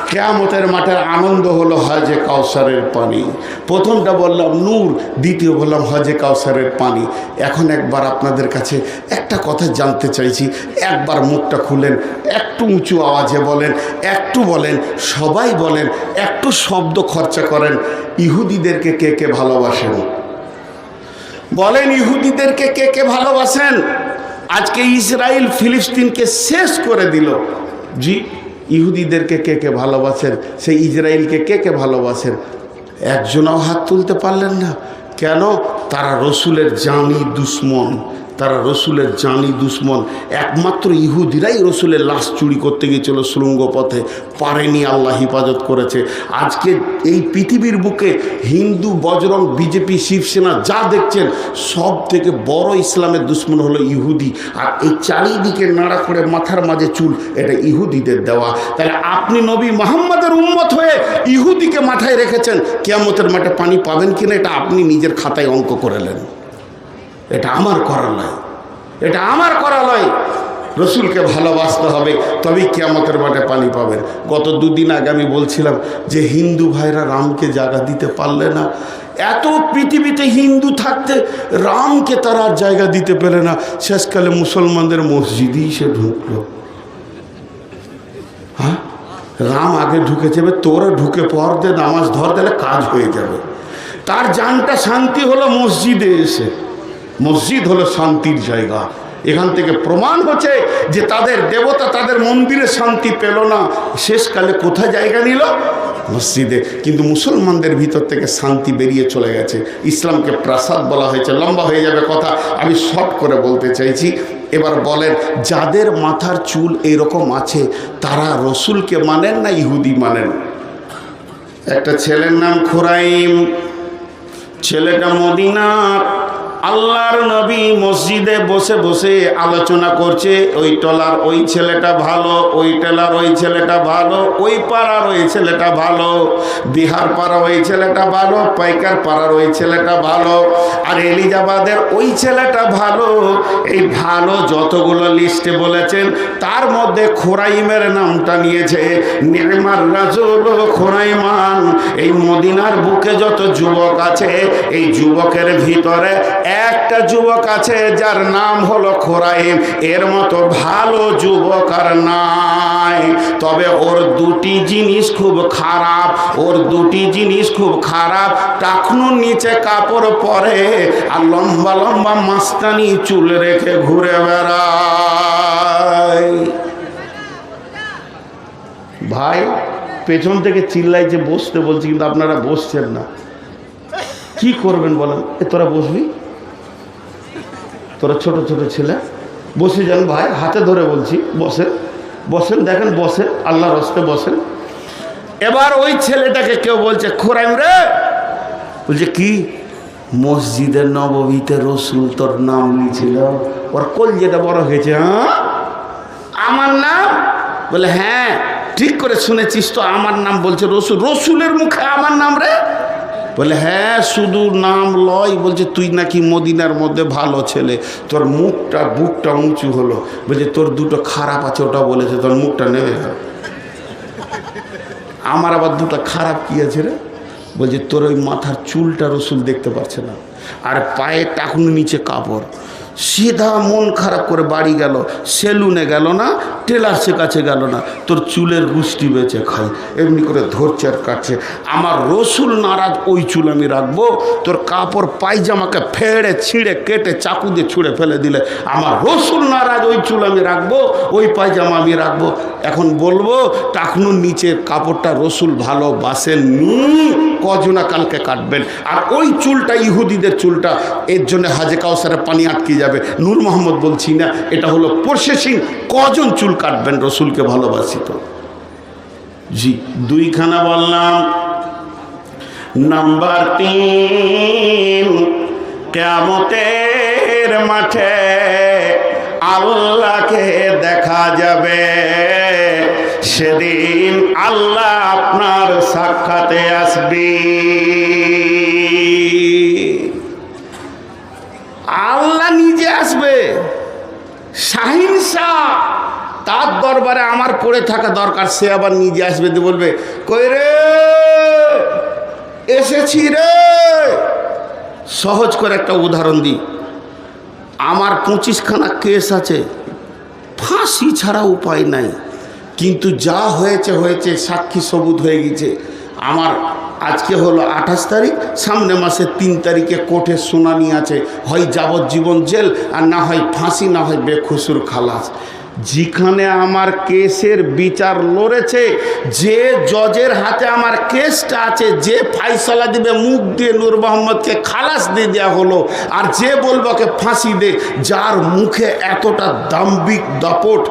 কিয়ামতের মাঠের আনন্দ হলো হজে কাউসারের পানি। প্রথমটা বললাম নূর, দ্বিতীয় বললাম হজে কাউসারের পানি। এখন একবার আপনাদের কাছে একটা কথা জানতে চাইছি, একবার মুখটা খুলেন, একটু উঁচু আওয়াজে বলেন, একটু বলেন, সবাই বলেন, একটু শব্দ খরচা করেন। ইহুদিদেরকে কে কে ভালোবাসেন? বলেন ইহুদিদেরকে কে কে ভালোবাসেন? আজকে ইসরায়েল ফিলিস্তিনকে শেষ করে দিল। জি, ইহুদিদেরকে কে কে ভালোবাসেন? সেই ইসরায়েলকে কে কে ভালোবাসেন? একজনও হাত তুলতে পারলেন না। কেন? তারা রসুলের জানি দুশ্মন, তারা রসুলের জানি দুশ্মন। একমাত্র ইহুদিরাই রসুলের লাশ চুরি করতে গিয়েছিল শৃঙ্গ পথে, পারেনি, আল্লাহ হিফাজত করেছে। আজকে এই পৃথিবীর বুকে হিন্দু, বজরং, বিজেপি, শিবসেনা যা দেখছেন, সব থেকে বড় ইসলামের দুশ্মন হলো ইহুদি। আর এই চারিদিকে নাড়া করে মাথার মাঝে চুল, এটা ইহুদিদের দেওয়া। তাহলে আপনি নবী মুহাম্মদের উম্মত হয়ে ইহুদিকে মাথায় রেখেছেন, কিয়ামতের মাঠে পানি পাবেন কিনা এটা আপনি নিজের খাতায় অঙ্ক করে নেন। এটা আমার করা নয়, এটা আমার করা নয়। রসুলকে ভালোবাসতে হবে, তবেই কিয়ামতের মাঠে পানি পাবেন। গত 2 দিন আগে আমি বলছিলাম যে হিন্দু ভাইরা রামকে জায়গা দিতে পারলে না। এত পৃথিবীতে হিন্দু থাকতে রামকে তারা আর জায়গা দিতে পেরে না। শেষকালে মুসলমানদের মসজিদেই সে ঢুকলো। হ্যাঁ, রাম আগে ঢুকে যাবে, তোরা ঢুকে পর দে, নামাজ ধর, দিলে কাজ হয়ে যাবে। তার জানটা শান্তি হলো মসজিদে এসে। মসজিদ হলো শান্তির জায়গা। এখান থেকে প্রমাণ হচ্ছে যে তাদের দেবতা তাদের মন্দিরে শান্তি পেল না, শেষকালে কোথায় জায়গা নিল? মসজিদে। কিন্তু মুসলমানদের ভিতর থেকে শান্তি বেরিয়ে চলে গেছে। ইসলামকে প্রাসাদ বলা হয়েছে, লম্বা হয়ে যাবে কথা, আমি শর্ট করে বলতে চাইছি। এবার বলেন, যাদের মাথার চুল এরকম আছে তারা রসুলকে মানেন না ইহুদি মানেন? একটা ছেলের নাম খুরাইম, ছেলেটা মদিনার, আল্লাহর নবী মসজিদে বসে বসে আলোচনা করছে, ওই টলার ওই ছেলেটা ভালো, ওই টেলার ওই ছেলেটা ভালো, ওই পাড়ার ওই ছেলেটা ভালো, বিহার পাড়া ওই ছেলেটা ভালো, পাইকার পাড়ার ওই ছেলেটা ভালো, আর এলিজাবাদের ওই ছেলেটা ভালো। এই ভালো যতগুলো লিস্টে বলেছেন তার মধ্যে খোরাইমের নামটা নিয়েছে। নি'মার রাজুল খোরাইমান। এই মদিনার বুকে যত যুবক আছে, এই যুবকের ভিতরে একটা যুবক আছে যার নাম হলো খোরাইম। এর মতো ভালো যুবক আর নাই। তবে ওর দুটি জিনিস খুব খারাপ, ওর দুটি জিনিস খুব খারাপ। টাকনুর নিচে কাপড় পরে আর লম্বা লম্বা মাস্তানি চুল রেখে ঘুরে বেড়ায়। ভাই পেছন থেকে চিল্লাইছে বসতে বলছি, কিন্তু আপনারা বসছেন না, কি করবেন বলেন? তোরা বসবি, তোরা ছোট ছোট ছেলে, বসে যান ভাই, হাতে ধরে বলছি বসেন, বসেন, দেখেন বসেন, আল্লাহর হস্তে বসেন। এবার ওই ছেলেটাকে কেউ বলছে খোরাইম রে, বলছে কি? মসজিদের নববীতে রসুল তোর নাম নিয়েছিল, ওর কলজেটা বড় হয়েছে। হ্যাঁ আমার নাম? বলে হ্যাঁ ঠিক করে শুনেছিস তো, আমার নাম বলছে রসুল, রসুলের মুখে আমার নাম রে? বলে হ্যাঁ শুধু নাম লয়, বলছে তুই নাকি মদিনার মধ্যে ভালো ছেলে, তোর মুখটা বুকটা উঁচু হলো। বলছে তোর দুটো খারাপ আছে, ওটা বলেছে, তোর মুখটা নেমে গেল। আমার আবার দুটো খারাপ কি আছে রে? বলছে তোর ওই মাথার চুলটা রসুল দেখতে পাচ্ছে না, আর পায়ে টাকুনি নিচে কাপড়। সিধা মন খারাপ করে বাড়ি গেল, সেলুনে গেল না, টেলার্সের কাছে গেল না, তোর চুলের গুষ্টি বেঁচে খাই, এমনি করে ধরছে আর কাটছে। আমার রসুল নারাজ, ওই চুল আমি রাখবো? তোর কাপড় পায়জামাকে ফেড়ে ছিঁড়ে কেটে চাকু দিয়ে ছুঁড়ে ফেলে দিলে আমার রসুল নারাজ, ওই চুল আমি রাখবো, ওই পায়জামা আমি রাখবো। এখন বলবো টাকনুর নিচের কাপড়টা রসুল ভালোবাসেননি, কজনা কালকে কাটবেন। আর ওই চুলটা ইহুদিদের চুলটা, এর জন্য হাজে কাউসারে পানি আটকে যাবে। নূর মোহাম্মদ বলছি না, এটা হলো প্রসেসিং। কজন চুল কাটবেন রসুলকে ভালোবাসি তো? জি, দুইখানা বললাম। নাম্বার 3, কিয়ামতের মাঠে আল্লাহকে দেখা যাবে। সেদিন আল্লাহ আপনার সাক্ষাতে আসবে। আল্লাহ নিজে আসবে। শাহিন শাহ, তার দরবারে আমার পড়ে থাকা দরকার, সে আবার নিজে আসবে, দিয়ে বলবে কই রে, এসেছি রে। সহজ করে একটা উদাহরণ দিই, আমার 25খানা কেস আছে, ফাঁসি ছাড়া উপায় নাই, কিন্তু যা হয়েছে হয়েছে, সাক্ষী সবুত হয়ে গেছে। আমার আজকে হলো 28 তারিখ, সামনে মাসের 3 তারিখে কোর্টে শুনানি আছে, হয় যাবজ্জীবন জেল, আর না হয় ফাঁসি, না হয় বেকসুর খালাস। যেখানে আমার কেসের বিচার লড়েছে, যে জজের হাতে আমার কেসটা আছে, যে ফাইসলা দিবে মুখ দিয়ে নূর মোহাম্মদকে খালাস দিয়ে দেওয়া হলো, আর যে বলবো কে ফাঁসি দে, যার মুখে এতটা দাম্ভিক দাপট,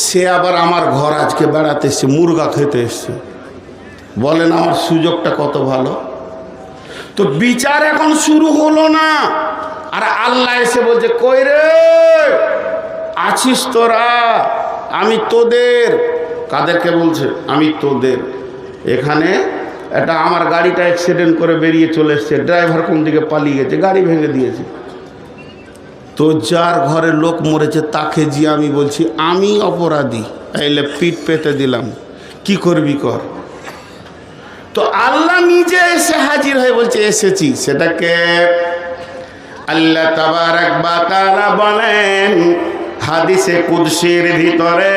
সে আবার আমার ঘর আজকে বেড়াতে এসছে, মুরগা খেতে এসছে। বলেন আমার সুযোগটা কত ভালো। তো বিচার এখন শুরু হলো না, আর আল্লাহ এসে বলছে কই রে আছিস তোরা? আমি তোদের। কাদেরকে বলছে? আমি তোদের। এখানে এটা আমার গাড়িটা অ্যাক্সিডেন্ট করে বেরিয়ে চলে এসছে, ড্রাইভার কোন দিকে পালিয়ে গেছে, গাড়ি ভেঙে দিয়েছে। তো যার ঘরে লোক মরেছে তাকে যে আমি বলছি আমি অপরাধী, এলে পিঠ পেতে দিলাম, কি করবি কর। তো আল্লাহ নিজে এসে হাজির হয়ে বলছে এসেছি। সেটাকে আল্লাহ তাবারাক ওয়া তাআলা বলেন হাদিসে কুদসির ভিতরে,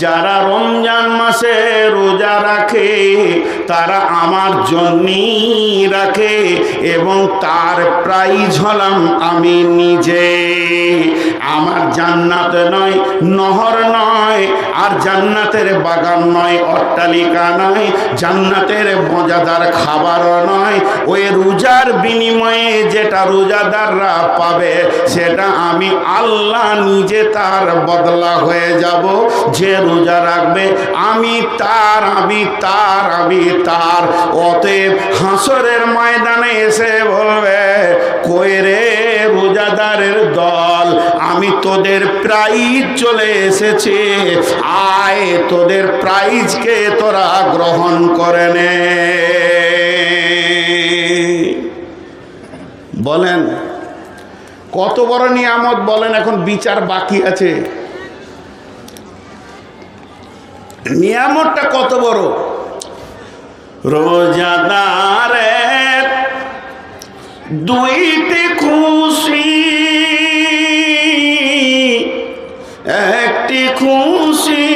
যারা রমজান মাসে রোজা রাখে তারা আমার জন্যই রাখে, এবং তার প্রাইজ হলাম আমি নিজে। আমার জান্নাত নয়, নহর নয়, আর জান্নাতের বাগান নয়, অট্টালিকা নয়, জান্নাতের মজাদার খাবারও নয়। ওই রোজার বিনিময়ে যেটা রোজাদাররা পাবে, সেটা আমি আল্লাহ নিজে তার বদলা হয়ে যাব। যে রোজা রাখবে আমি তার, আমি তার, আমি তার। অতএব হাসরের ময়দানে এসে বলবে কই রে রোজা তোদের প্রাইজ চলে এসেছে, আয় তোদের প্রাইজকে তোরা গ্রহণ করে নে। বলেন কত বড় নিয়ামত, বলেন এখন বিচার বাকি আছে। নিয়ামতটা কত বড়। রোজাদারের দুইটি খুশি, একটি খুশি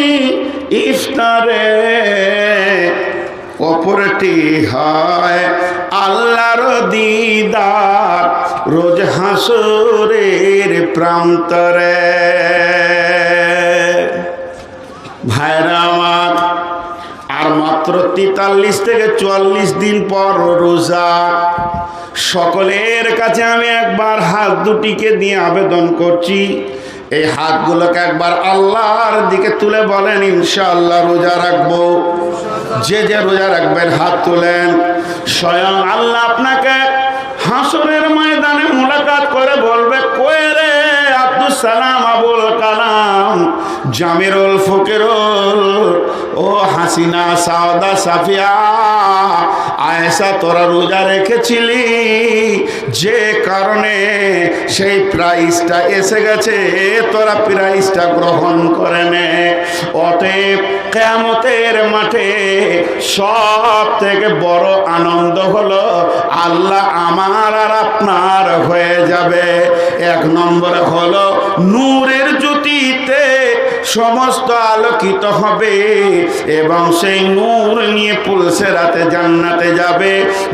ইফতারে, অপরটি হয় আল্লাহর দিদার রোজ হাসরের প্রান্তরে। ভাইরা আমার, আর মাত্র 43 থেকে 44 দিন পর রোজা। সকলের কাছে আমি একবার হাত দুটিকে দিয়ে আবেদন করছি, এই হাতগুলোকে একবার আল্লাহর দিকে তুলে বলেন ইনশাআল্লাহ রোজা রাখবো। যে যে রোজা রাখবেন হাত তুলেন। স্বয়ং আল্লাহ আপনাকে হাসরের ময়দানে মুলাকাত করে বলবে, কই রে আব্দুস সালাম, আবুল কালাম, জামিরুল ফকিরুল, ও হাসিনা, সাউদা, সাফিয়া, আয়েশা, তোরা রোজা রেখেছিলি, যে কারণে সেই প্রাইজটা এসে গেছে, তোরা প্রাইজটা গ্রহণ করে নে। অতএব কিয়ামতের মাঠে সব থেকে বড় আনন্দ হলো আল্লাহ আমার আর আপনার হয়ে যাবে। এক নম্বরে হলো নূরের জ্যোতিতে সমস্ত আলোকিত হবে এবং সেই নূর নিয়ে পুলসেরাতে জান্নাতে যাবে।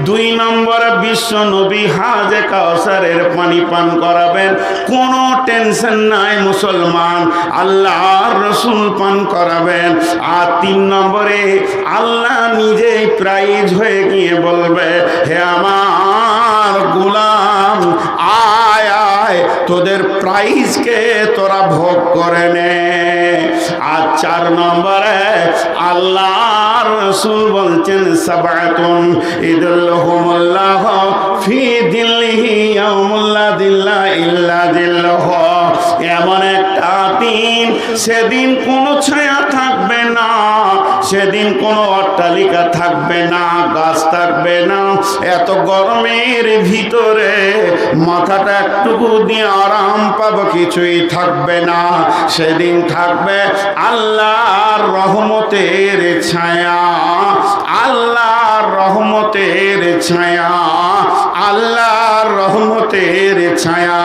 2 নম্বরে বিশ্ব নবী হাজে কাউসারের পানি পান করাবেন, কোনো টেনশন নাই মুসলমান, আল্লাহর রসুল পান করাবেন। আর 3 নম্বরে আল্লাহ নিজেই প্রাইজ হয়ে গিয়ে বলবে, হে আমার গোলাম, আয় আয় তোদের প্রাইজকে তোরা ভোগ করে নে। আর 4 নম্বরে আল্লাহর রাসূল বলছেন, সাবআতুন ইদুল্লাহুমুল্লাহ ফি দিল্লিহি ইয়াউমুল্লা দিল্লা ইল্লা দিল্লাহু। এমন একটা দিন, সেদিন কোনো ছায়া থাকবে না, সেদিন কোনো অট্টালিকা থাকবে না, গাছ থাকবে না, এত গরমের ভিতরে মাথাটা একটুকু দিয়ে আরাম পাবো কিছুই থাকবে না। সেদিন থাকবে আল্লাহর রহমতের ছায়া, আল্লাহর রহমতের ছায়া, আল্লাহর রহমতের ছায়া।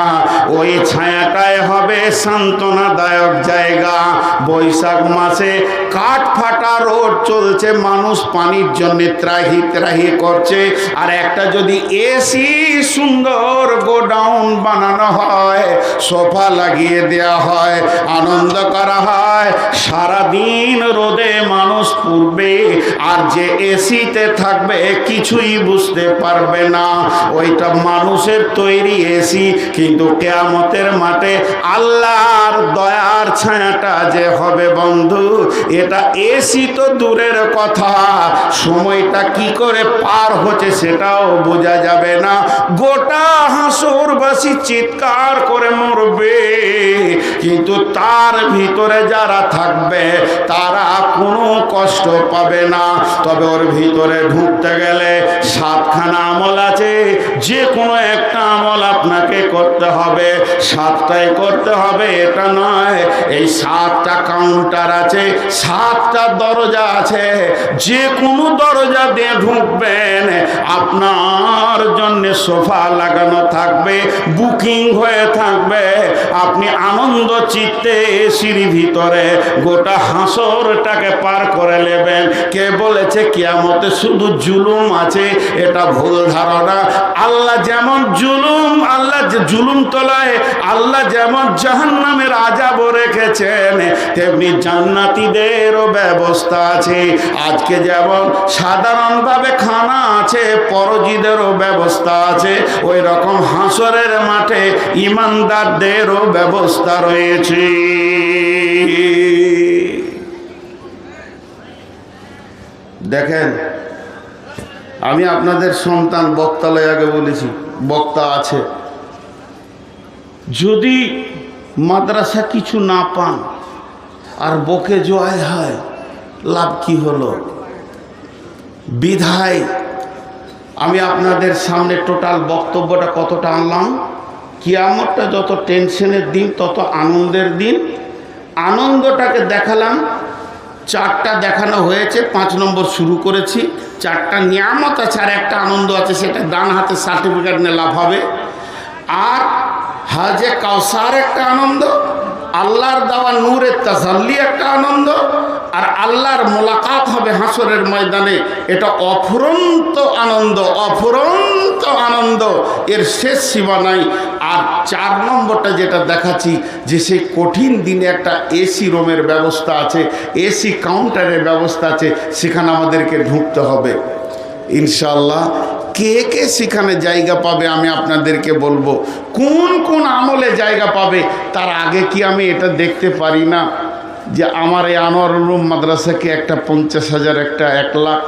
ওই ছায়াটাই হবে সান্ত্বনাদায়ক জায়গা। বৈশাখ মাসে কাঠ ফাটা রোড চলছে, মানুষ পানির জন্য ত্রাহি ত্রাহি করছে, আর একটা যদি এসি সুন্দর গোডাউন বানানো হয়, সোফা লাগিয়ে দেওয়া হয়, আনন্দ করা হয়, সারাদিন রোদে মানুষ পুড়বে, আর যে এসিতে থাকবে কিছুই বুঝতে পারবে না, ওইটা মানুষের তৈরি এসি। কিন্তু কিয়ামতের মাঠে আল্লাহর দয়ার ছায়াটা যে হবে বন্ধু, এটা এসি তো দূরের কথা, সময়টা কি করে পার হচ্ছে সেটাও বোঝা যাবে না। গোটা হাসরবাসী চিৎকার করে মরবে, কিন্তু তার ভিতরে যারা থাকবে তারা কোনো কষ্ট পাবে না। তবে ওর ভিতরে ঢুকতে গেলে 7খানা আমল আছে, যে কোনো একটা আমল আপনাকে করতে হবে, 7টাই করতে হবে এটা নয়। এই 7টা কাউন্টার আছে, 7টা দরজা আছে, যে কোনো দরজা দিয়ে ঢুকবেন আপনার জন্য সোফা লাগানো থাকবে, বুকিং হয়ে থাকবে, আপনি আনন্দ চিত্তে এসির ভিতরে গোটা হাসরটাকে পার করে নেবেন। কে বলেছে কিয়ামতে শুধু জুলুম আছে? এটা ভুল ধারণা। আল্লাহ যেমন জুলুম, আল্লাহ যে জুলুম তলায় আল্লাহ যেমন জাহান্নামের আযাব রেখেছেন, তেমনি জান্নাতীদেরও ব্যবস্থা আছে। আজকে যেমন সাধারণভাবে খানা আছে, পরজীদেরও ব্যবস্থা আছে, ওই রকম হাসরের মাঠে ইমানদারদেরও ব্যবস্থা রয়েছে। দেখেন, আমি আপনাদের সন্তান, বক্তালয় আগে বলেছি, বক্তা আছে, যদি মাদ্রাসা কিছু না পান আর বকে জয় হয়, লাভ কি হলো? বিধায় আমি আপনাদের সামনে টোটাল বক্তব্যটা কতটা আনলাম, কিয়ামতটা যত টেনশনের দিন তত আনন্দের দিন। আনন্দটাকে দেখালাম, 4টা দেখানো হয়েছে, 5 নম্বর শুরু করেছি। 4টা নিয়ামত আছে আর একটা আনন্দ আছে, সেটা ডান হাতে সার্টিফিকেট নিয়ে লাভ হবে। আর হাজে কাউসার একটা আনন্দ, আল্লাহর দেওয়া নূরের তাজাল্লি একটা আনন্দ, আর আল্লাহর মোলাকাত হবে হাসরের ময়দানে, এটা অফুরন্ত আনন্দ, অফুরন্ত আনন্দ, এর শেষ সীমা নাই। আর 4 নম্বরটা যেটা দেখাচ্ছি, যে সেই কঠিন দিনে একটা এসি রুমের ব্যবস্থা আছে, এসি কাউন্টারের ব্যবস্থা আছে, সেখানে আমাদেরকে ঢুকতে হবে ইনশাআল্লাহ। কে কে সেখানে জায়গা পাবে আমি আপনাদেরকে বলবো, কোন কোন আমলে জায়গা পাবে। তার আগে কি আমি এটা দেখতে পারি না যে আমার এই আনোয়ারুল উলুম মাদ্রাসাকে একটা 50,000, একটা 1 লাখ,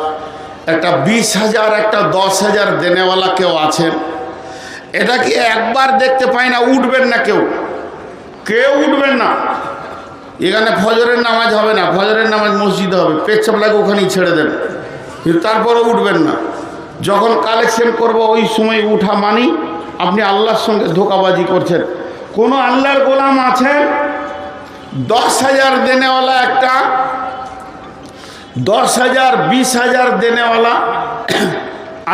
একটা 20,000, একটা 10,000 দেনেওয়ালা কেউ আছেন? এটা কি একবার দেখতে পাই না? উঠবেন না, কেউ উঠবেন না। এখানে ফজরের নামাজ হবে না, ফজরের নামাজ মসজিদে হবে, পেচ্ছাপ লাগে ওখানেই ছেড়ে দেন, কিন্তু তারপরেও উঠবেন না। যখন কালেকশন করব ওই সময় উঠা মানি আপনি আল্লাহর সঙ্গে ধোঁকাবাজি করছেন। কোনো আল্লাহর গোলাম আছেন 10,000 দেনেওয়ালা, একটা 10,000, 20,000 দেনেওয়ালা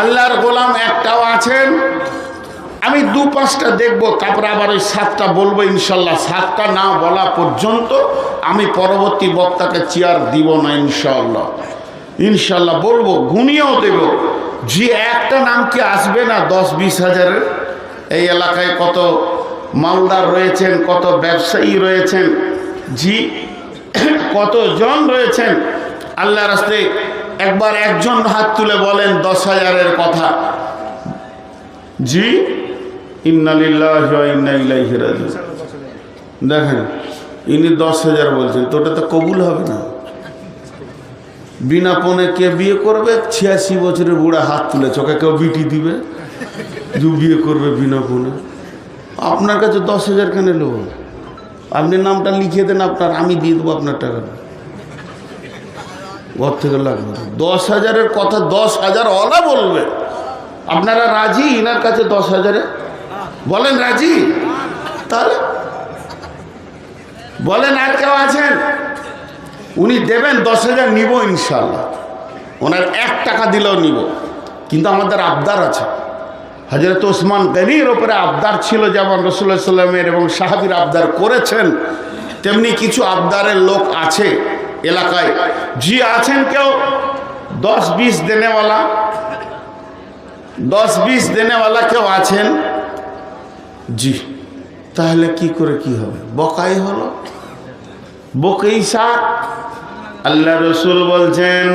আল্লাহর গোলাম একটাও আছেন? আমি 2-5টা দেখবো, তারপরে আবার ওই 7টা বলবো ইনশাল্লাহ। 7টা না বলা পর্যন্ত আমি পরবর্তী বক্তাকে চেয়ার দিব না ইনশাল্লাহ। ইনশাল্লাহ বলবো, গুনিয়েও দেব। যে একটা নাম কি আসবে না 10-20 হাজারের? এই এলাকায় কত মালদার রয়েছেন, কত ব্যবসায়ী রয়েছেন, জি কতজন রয়েছেন। আল্লাহর রাস্তায় একবার একজন হাত তুলে বলেন 10,000-এর কথা। জি, ইন্না লিল্লাহি ওয়া ইন্না ইলাইহি রাজিউন। দেখেন ইনি 10,000 বলছেন, তো ওটা তো কবুল হবে না। বিনা পণে কে বিয়ে করবে? 86 বছরের বুড়া হাত তুলে, চোখে কেউ বিটি দিবে? যে বিয়ে করবে বিনা পণে? আপনার কাছে 10,000 কেন নেব? আপনি নামটা লিখিয়ে দেন আপনার, আমি দিয়ে দেবো আপনার টাকা, ঘর থেকে লাগবে। 10,000-এর কথা 10,000 ওলা বলবে। আপনারা রাজি ইনার কাছে 10,000-এ? বলেন রাজি? তাহলে বলেন আর কেউ আছেন? উনি দেবেন 10,000, নিব ইনশাল্লাহ। ওনার 1 টাকা দিলেও নিব, কিন্তু আমাদের আবদার আছে। হযরত ওসমান গনির ওপরে আবদার ছিল, যেমন রাসূলুল্লাহ সাল্লাল্লাহু আলাইহি ওয়াসাল্লামের এবং সাহাবীর আবদার করেছেন, তেমনি কিছু আবদারের লোক আছে এলাকায়। জি আছেন কেউ 10-20 দেনেওয়ালা? 10-20 দেনেওয়ালা কেউ আছেন? জি, তাহলে কি করে কি হবে? বকাই হলো, বকেই 7। আল্লাহ রসুল বলছেন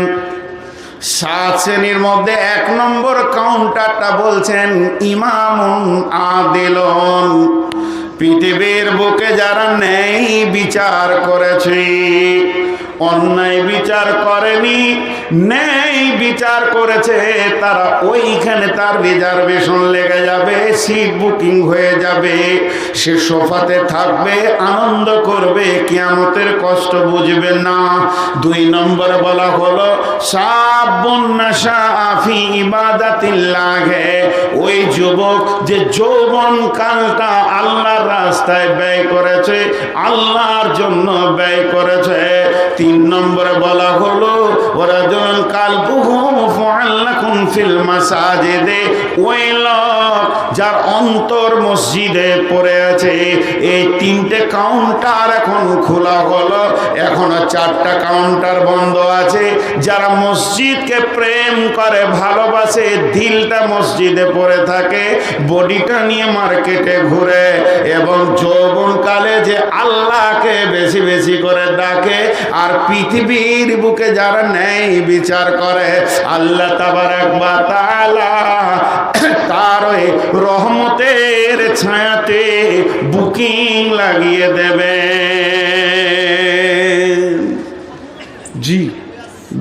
7 শ্রেণীর মধ্যে 1 নম্বর কাউন্টারটা বলছেন ইমামুন আদিলুন। পৃথিবীর বুকে যারা ন্যায় বিচার করেছে, অন্যায় বিচার করেনি, ন্যায় বিচার করেছে, তারা ওইখানে তার রিজার্ভেশন লেগে যাবে, সিট বুকিং হয়ে যাবে, সে সোফাতে থাকবে, আনন্দ করবে, কিয়ামতের কষ্ট বুঝবে না। 2 নম্বর বলা হলো শাবুন নাশা ফি ইবাদাতিল্লাহ, ওই যুবক যে যৌবন কালটা আল্লাহর রাস্তায় ব্যয় করেছে, আল্লাহর জন্য ব্যয় করেছে। 3 নম্বরে বলা হলো ওয়ারাজুল কালবুহু মুআল্লাকুন ফিল মাসাজিদে, ওই লোক যার অন্তর মসজিদে পড়ে আছে। এই 3টে কাউন্টার এখন খোলা হলো, এখনো 4টা কাউন্টার বন্ধ আছে। যারা মসজিদকে প্রেম করে, ভালোবাসে, দিলটা মসজিদে পড়ে থাকে, বডিটা নিয়ে মার্কেটে ঘুরে, এবং যৌবনকালে যে আল্লাহকে বেশি বেশি করে ডাকে, আর পৃথিবীর বুকে যারা ন্যায় বিচার করে, আল্লাহ তাবারাক ওয়া তাআলা তার ওই রহমতের ছায়াতে বুকিং লাগিয়ে দেবে। জি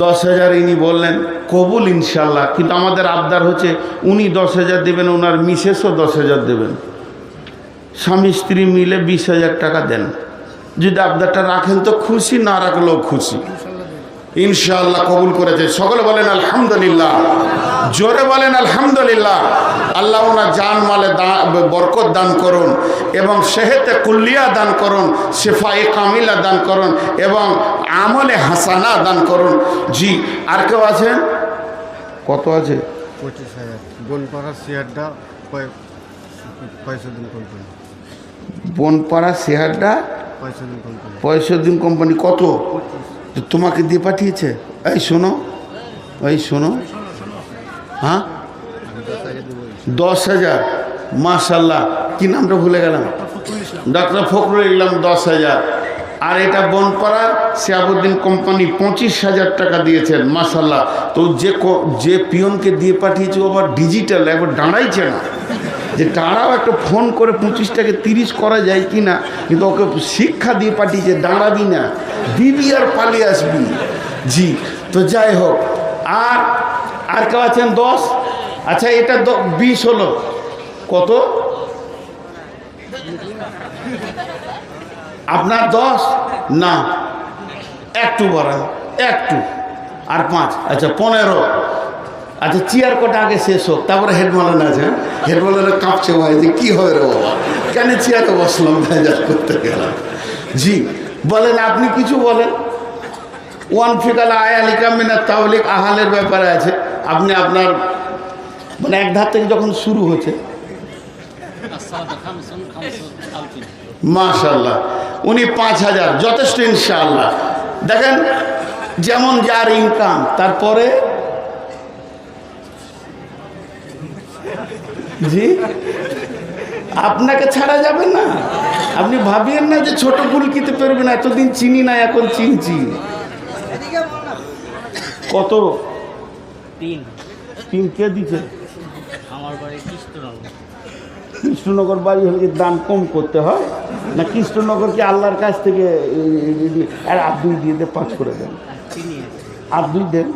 10,000 ইনি বললেন, কবুল ইনশাল্লাহ। কিন্তু আমাদের আবদার হচ্ছে উনি 10,000 দেবেন, ওনার মিসেসও 10,000 দেবেন। স্বামী স্ত্রী মিলে 20,000 টাকা দেন। যদি আবদারটা রাখেন তো খুশি, না রাখলেও খুশি। ইনশাআল্লাহ কবুল করেছে। সকলে বলেন আলহামদুলিল্লাহ, জোরে বলেন আলহামদুলিল্লাহ। আল্লাহ ওনার জান মালে বরকত দান করুন এবং সেহেতে কুল্লিয়া দান করুন, শেফায়ে কামিলা দান করুন এবং আমলে হাসানা দান করুন। জি, আর কেউ আছেন? কত আছে?
25,000 বনপাড়া শেয়ারটা 65 দিন কোম্পানি।
বনপাড়া শেয়ারটা
65 দিন কোম্পানি।
65 দিন কোম্পানি। কত তোমাকে দিয়ে পাঠিয়েছে? এই শোনো, এই শোনো, হ্যাঁ 10,000। মাশাল্লাহ, কি নামটা ভুলে গেলাম? ডক্টর ফখরুল ইসলাম 10,000। আর এটা বনপাড়া শিহাবুদ্দিন কোম্পানি 25,000 টাকা দিয়েছেন। মাশাল্লাহ। তো যে পিয়নকে দিয়ে পাঠিয়েছে আবার ডিজিটাল, একবার দাঁড়াইছে না যে দাঁড়াও একটা ফোন করে 25টাকে 30 করা যায় কি না, কিন্তু ওকে শিক্ষা দিয়ে পাঠিয়েছে দাঁড়াবি না, দিবি আর পালিয়ে আসবি। জি, তো যাই হোক। আর কেউ আছেন? 10। আচ্ছা, এটা 20 হলো। কত? আপনার 10 না, একটু বাড়ান, একটু। আর 5, আচ্ছা 15। আচ্ছা, চেয়ার কটা আগে শেষ হোক, তারপরে হেডমালান আছে। হেডমালানে কাঁপছে ভাই যে কী হবে রে বাবা, কেন চেয়ারে বসলাম, ভেজাল করতে গেলাম। জি, বলেন, আপনি কিছু বলেন। ওয়ান ফিকাল আয়ালিকা মিনা তাওলিক আহালের ব্যাপারে আছে। আপনি আপনার মানে এক ধার থেকে যখন শুরু হচ্ছে, মাশাল্লাহ, উনি 5,000 যথেষ্ট ইনশাআল্লাহ। দেখেন যেমন যার ইনকাম, তারপরে জি আপনাকে ছাড়া যাবে না। আপনি ভাবিয়েন না যে ছোট গুলকিতে পারবেন, এতদিন চিনি না, এখন চিনছি। কত? 3 কে দিচ্ছে?
আমার বাড়ি কৃষ্ণনগর।
কৃষ্ণনগর বাড়ি হলে কি দান কম করতে হয় না? কৃষ্ণনগরকে আল্লাহর কাছ থেকে আর 2 দিয়ে 5 করে দেন। আর 2 দেন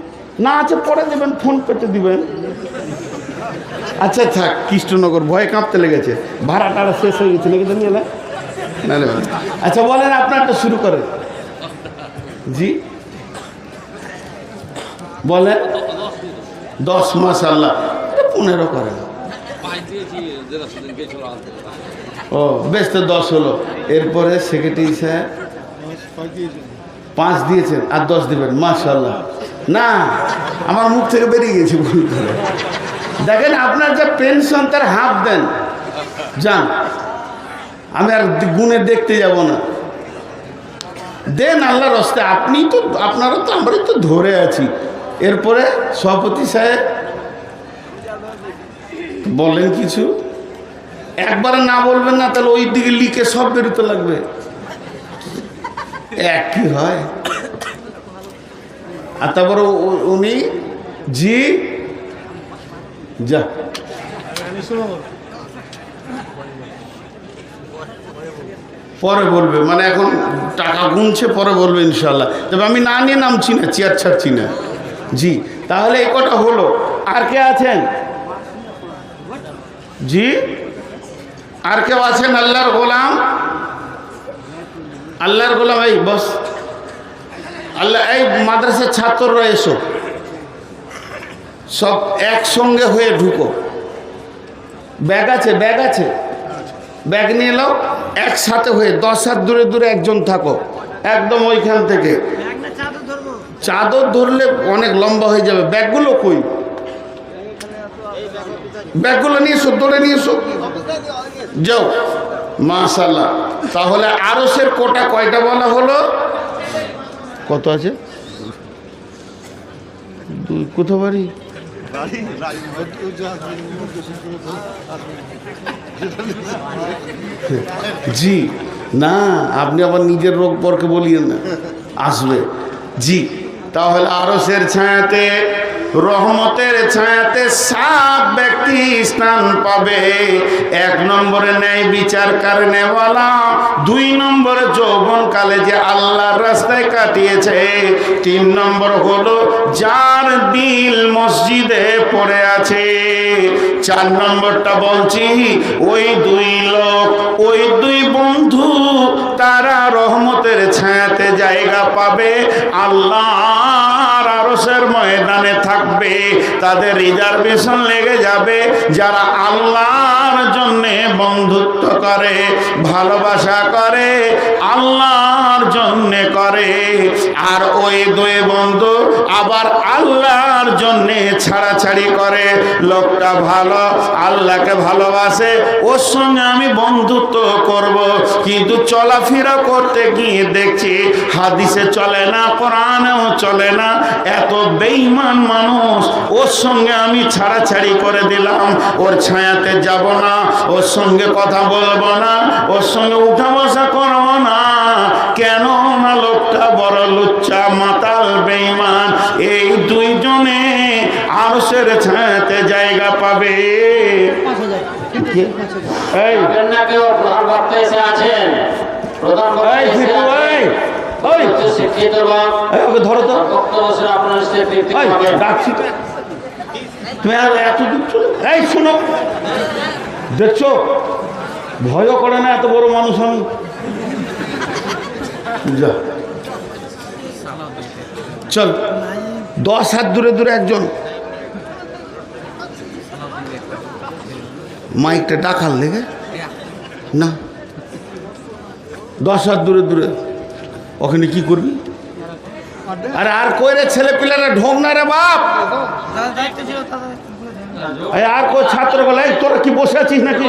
না, আছে পরে দেবেন, ফোন পেতে দিবেন। আচ্ছা থাক, কৃষ্ণনগর ভয়ে কাঁপতে লেগেছে, ভাড়া টাড়া শেষ হয়ে গেছে নাকি জানিয়ে না। আচ্ছা বলেন, আপনারটা শুরু করেন। জি বলেন। 10, মাশাআল্লাহ। 15 করেন। ও বেশ, তো 10 হলো। এরপরে সেক্রেটারি স্যার 5 দিয়েছেন, আর 10 দিবেন। মাশাআল্লাহ। না, আমার মুখ থেকে বেরিয়ে গেছে ভুল করে। দেখেন, আপনার যে পেনশন তার হাফ দেন, যান, আমি আর গুণে দেখতে যাব না। দেন আল্লাহর রাস্তে। আপনি তো, আপনারা তো, আমরাই তো ধরে আছি। এরপরে সভাপতি সাহেব বলেন কিছু। একবারে না বলবেন না, তাহলে ওই দিকে লিখে সব বেরোতে লাগবে। এক কি হয়। আর তারপরে উনি জি যা পরে বলবে, মানে এখন টাকা গুনছে, পরে বলবে ইনশাল্লাহ। তবে আমি না নিয়ে নামছি না, চেয়ার ছাড়ছি না। জি, তাহলে এই কটা হলো। আর কে আছেন? জি, আর কেউ আছেন? আল্লাহর গোলাম, আল্লাহর গোলাম। এই বস, আল্লাহ, এই মাদ্রাসার ছাত্ররা এসো, সব একসঙ্গে হয়ে ঢুকো। ব্যাগ আছে, ব্যাগ আছে, ব্যাগ নিয়ে এলো। একসাথে হয়ে 10 হাত দূরে দূরে একজন থাকো, একদম ওইখান থেকে। চাদর ধরলে অনেক লম্বা হয়ে যাবে। ব্যাগগুলো কই? ব্যাগগুলো নিয়ে এসো, দৌড়ে নিয়ে এসো, যাও। মাশাআল্লাহ। তাহলে আরশের কোটা কয়টা বলা হলো? কত আছে? 2। কোথা বাড়ি? জি না, আপনি আবার নিজের রোগ পরকে বলিয়েন না, আসবে। জি, তাহলে আরশের ছায়াতে রহমতের ছায়াতে 7 ব্যক্তি স্থান পাবে। 1 নম্বরে ন্যায় বিচার কারণেওয়ালা, 2 নম্বরে যৌবনকালে যে আল্লাহর রাস্তায় কাটিয়েছে, 3 নম্বর হলো যার দিল মসজিদে পড়ে আছে, 4 নম্বরটা বলছি ওই 2 লোক, ওই 2 বন্ধু, তারা রহমতের ছায়াতে জায়গা পাবে, আল্লাহর আরশের ময়দানে থাকবে। তাদের রিজার্ভেশন লেগে যাবে যারা আল্লাহর জন্যে বন্ধুত্ব করে, ভালোবাসা করে, আল্লাহর জন্যে করে। আর ওই 2 বন্ধু আবার আল্লাহর জন্যে ছাড়াছাড়ি করে। লোকটা ভালো, আল্লাহকে ভালোবাসে, ওর সঙ্গে আমি বন্ধুত্ব করব, কিন্তু চলাফেরা করতে গিয়ে দেখছি হাদিসে চলে না, কোরআনেও চলে না, এত বেঈমান মানুষ, ওর সঙ্গে আমি ছাড়াছাড়ি করে দিলাম। ওর ছায়াতে যাব না, ওর সঙ্গে কথা বলবো না, ওর সঙ্গে উঠা বসা করবো না। কেন না? লোকটা বড় লুচ্চা, মাতাল, বেঈমান। এই 2 জনে আরশের ছায়াতে জায়গা পাবে। এই
কেউ প্রধান বক্তা এসে আছেন, প্রধান বক্তা
এই
এসে
ফিটু,
আছেন।
এই
শিক্ষিত লোক,
ওকে ধরো তো,
বক্তব্য শুনে আপনার সাথে তৃপ্তি
এই
পাবেন।
ডাকছি তো। তুমি আর এত দূর চলে, এই শোনো, দেখছো ভয়ও করে না এত বড় মানুষ আমি। যা চল, 10 হাত দূরে দূরে একজন মাইকটা ডাকাল লেগে না, 10 হাত দূরে দূরে ওখানে কি করবি? আরে আর কই রে, ছেলে পিলারা ঢোক না রে বাপ। এই আর কই ছাত্র বলে, তোরা কি বসে আছিস নাকি?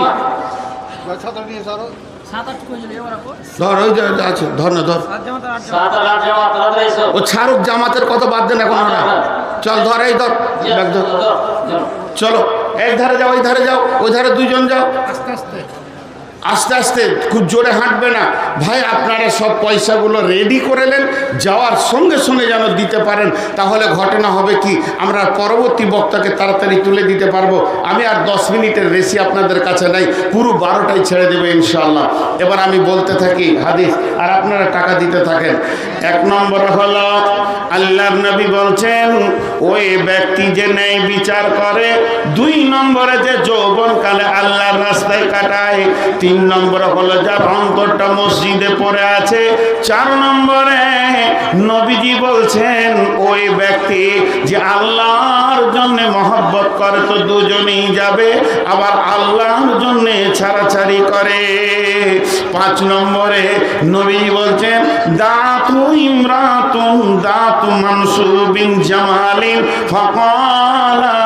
ধর, ওই যে আছে, ধর না, ধর।
7-8 জামাত তাড়াতাড়ি এসো।
ও ছাড়ুক, জামাতের কথা বাদ দেন এখন ওরা। চল ধর, এই ধর, ব্যাগ ধর। চলো, এক ধারে যাও, ওই ধারে যাও, ওই ধারে 2 জন যাও, আস্তে আস্তে, খুব জোরে হাঁটবে না ভাই। আপনারা সব পয়সাগুলো রেডি করে নেন, যাওয়ার সঙ্গে সঙ্গে যেন দিতে পারেন। তাহলে ঘটনা হবে কি, আমরা পরবর্তী বক্তাকে তাড়াতাড়ি তুলে দিতে পারবো। আমি আর 10 মিনিটের বেশি আপনাদের কাছে নাই, পুরো 12টায় ছেড়ে দেবে ইনশাআল্লাহ। এবার আমি বলতে থাকি হাদিস, আর আপনারা টাকা দিতে থাকেন। 1 নম্বর হলো আল্লাহর নবী বলছেন ওই ব্যক্তি যে ন্যায় বিচার করে, 2 নম্বরে যে যৌবনকালে আল্লাহর রাস্তায় কাটায়, 3 নম্বরে হলো যার অন্তরটা মসজিদে পড়ে আছে, 4 নম্বরে নবীজি বলছেন ওই ব্যক্তি যে আল্লাহর জন্য মহব্বত করে, তো 2 জনেই যাবে, আবার আল্লাহর জন্য ছাড়াছাড়ি করে। 5 নম্বরে নবীজি বলছেন দাতু ইমরাতুন দাতু মানসুবিন জামালিন ফাকালা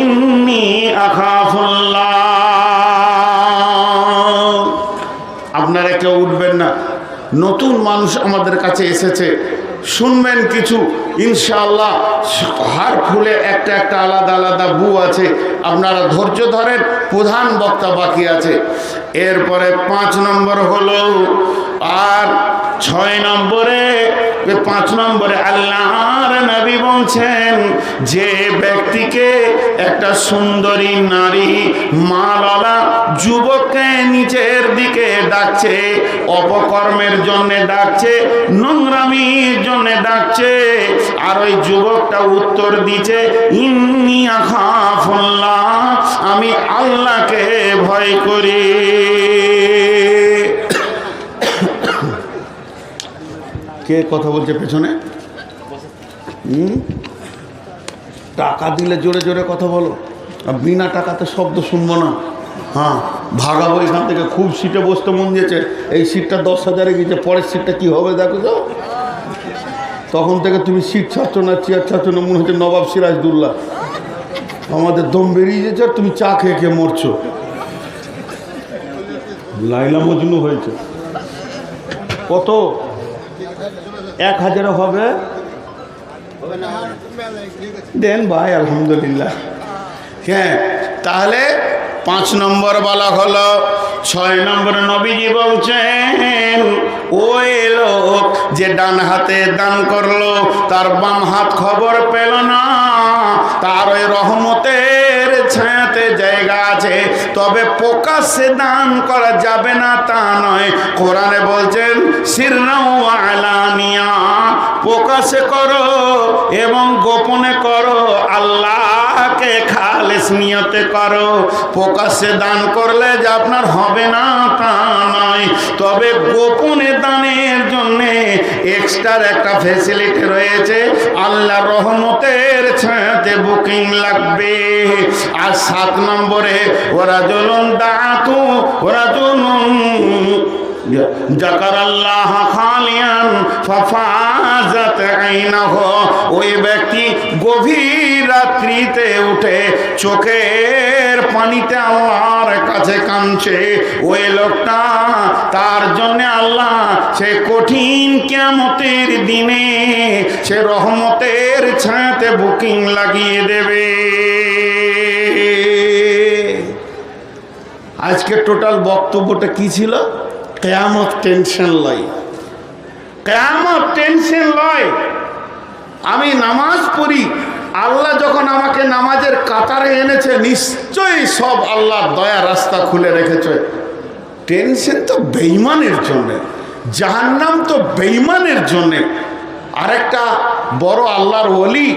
ইন্নী আখাফুল্লাহ। আপনারা কেউ উঠবেন না, নতুন মানুষ আমাদের কাছে এসেছে, শুনবেন কিছু ইনশাআল্লাহ। হার ফুলে একটা একটা আলাদা আলাদা বু আছে, আপনারা ধৈর্য ধরেন, প্রধান বক্তা বাকি আছে। এরপরে 5 নম্বর হলো, আর 6 নম্বরে, 5 নম্বরে আল্লাহর নবী বলছেন যে ব্যক্তিকে একটা সুন্দরী নারী মালালা যুবককে নিচের দিকে ডাকছে, অপকর্মের জন্যে ডাকছে, নোংরামির জন্যে ডাকছে, আর ওই যুবকটা উত্তর দিচ্ছে ইন্নী আখাফুল্লাহ, আমি আল্লাহকে ভয় করি। কে কথা বলছে পেছনে? টাকা দিলে জোরে জোরে কথা বলো, আর বিনা টাকাতে শব্দ শুনবো না। হ্যাঁ, ভাগাবো এখান থেকে। খুব সিটে বসতে মন দিয়েছে, এই সিটটা 10,000-এ গেছে, পরের সিটটা কি হবে দেখো তো। তখন থেকে তুমি সিট ছাড়ছো না, চেয়ার ছাড়ছো না, মনে হচ্ছে নবাব সিরাজদৌল্লা। আমাদের দম বেরিয়ে যেছে, আর তুমি চা খেয়ে খেয়ে মরছো। লাইলা মজনু হয়েছে। কত? 1000 হবে? দেন ভাই, আলহামদুলিল্লাহ। হ্যাঁ, তাহলে 5 নম্বর বলা হলো। 6 নম্বর নবীজি বলছেন ওই লোক যে ডান হাতে দান করলো, তার বাম হাত খবর পেল না, তার ওই রহমতের ছায়াতে জায়গা আছে। তবে প্রকাশ্যে দান করা যাবে না তা নয়, কোরআনে বলছেন সিররাও আলানিয়া, প্রকাশ্যে করো এবং গোপনে করো, আল্লাহকে খালেস নিয়তে করো। প্রকাশ্যে দান করলে যে আপনার হবে না তা নয়, তবে গোপনে দানের জন্যে এক্সট্রা একটা ফ্যাসিলিটি রয়েছে, আল্লাহর রহমতের ছায়াতে বুকিং লাগবে। আর 7 নম্বরে ওরা জলন দাঁতু, ওরা জলন যাকারাল্লাহ খালিয়ান ফাফাজাত আইনাহু, ওই ব্যক্তি গভীর রাত্রিতে উঠে চোখের পানিতে আল্লাহর কাছে কাঁদছে, ওই লোকটা তার জন্য আল্লাহ সে কঠিন কিয়ামতের দিনে সে রহমতের ছায়াতে বুকিং লাগিয়ে দেবে। আজকে টোটাল বক্তব্যটা কি ছিল? কিয়ামত টেনশন লয়, কিয়ামত টেনশন লয়। আমি নামাজ পড়ি, আল্লাহ যখন আমাকে নামাজের কাতারে এনেছে নিশ্চয়ই সব আল্লাহর দয়া রাস্তা খুলে রেখেছে। টেনশন তো বেঈমানের জন্যে, জাহান্নাম তো বেঈমানের জন্যে। আরেকটা বড় আল্লাহর ওলি,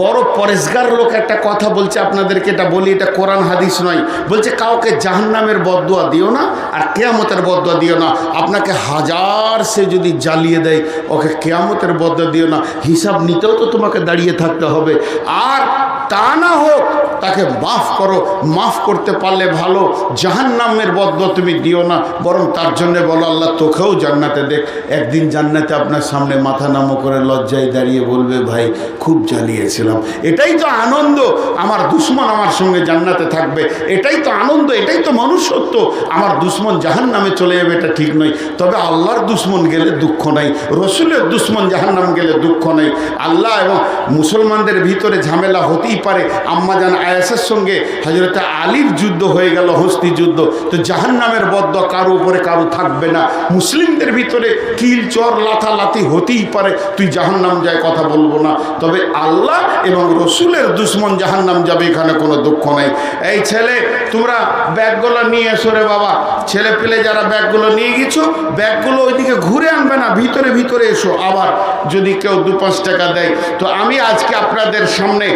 বড় পরেশগার লোক একটা কথা বলছে, আপনাদেরকে এটা বলি, এটা কোরআন হাদিস নয়। বলছে কাউকে জাহান্নামের বদদুয়া দিও না আর কিয়ামতের বদদুয়া দিও না। আপনাকে হাজার সে যদি জ্বালিয়ে দেয়, ওকে কিয়ামতের বদদুয়া দিও না। হিসাব নিতেও তো তোমাকে দাঁড়িয়ে থাকতে হবে। আর তা না হোক তাকে মাফ করো, মাফ করতে পারলে ভালো। জাহান্নামের বদদুয়া তুমি দিও না, বরং তার জন্যে বলো আল্লাহ তোকেও জান্নাতে দেখ। একদিন জান্নাতে আপনার সামনে মাথা নামো করে লজ্জায় দাঁড়িয়ে বলবে ভাই খুব জ্বালিয়েছিলাম। এটাই তো আনন্দ, আমার দুশ্মন আমার সঙ্গে জান্নাতে থাকবে। এটাই তো আনন্দ, এটাই তো মনুষ্যত্ব। আমার দুশ্মন জাহান্নামে চলে যাবে এটা ঠিক নয়, তবে আল্লাহর দুশ্মন গেলে দুঃখ নাই, রসুলের দুশ্মন জাহান্নাম গেলে দুঃখ নেই। আল্লাহ এবং মুসলমানদের ভিতরে ঝামেলা হতেই পারে। আম্মাজান আয়েশার সঙ্গে হযরতে আলীর যুদ্ধ হয়ে গেল, হস্তি যুদ্ধ, তো জাহান্নামের বদদুয়া কারো উপরে কারো থাকবে না। মুসলিমদের ভিতরে কিল চর লাথালাথি হতেই পারে, তুই জাহান্নাম যায় কথা বলবো না, তবে আল্লাহ এবং রসুলের দুশ্মন জাহান্নাম যাবে, এখানে কোনো দুঃখ নেই। এই ছেলে তোমরা ব্যাগগুলো নিয়ে এসো রে বাবা, ছেলে পেলে যারা ব্যাগগুলো নিয়ে গেছো ব্যাগগুলো ওইদিকে ঘুরে আনবে না, ভিতরে ভিতরে এসো। আবার যদি কেউ 2-5 টাকা দেয়, তো আমি আজকে আপনাদের সামনে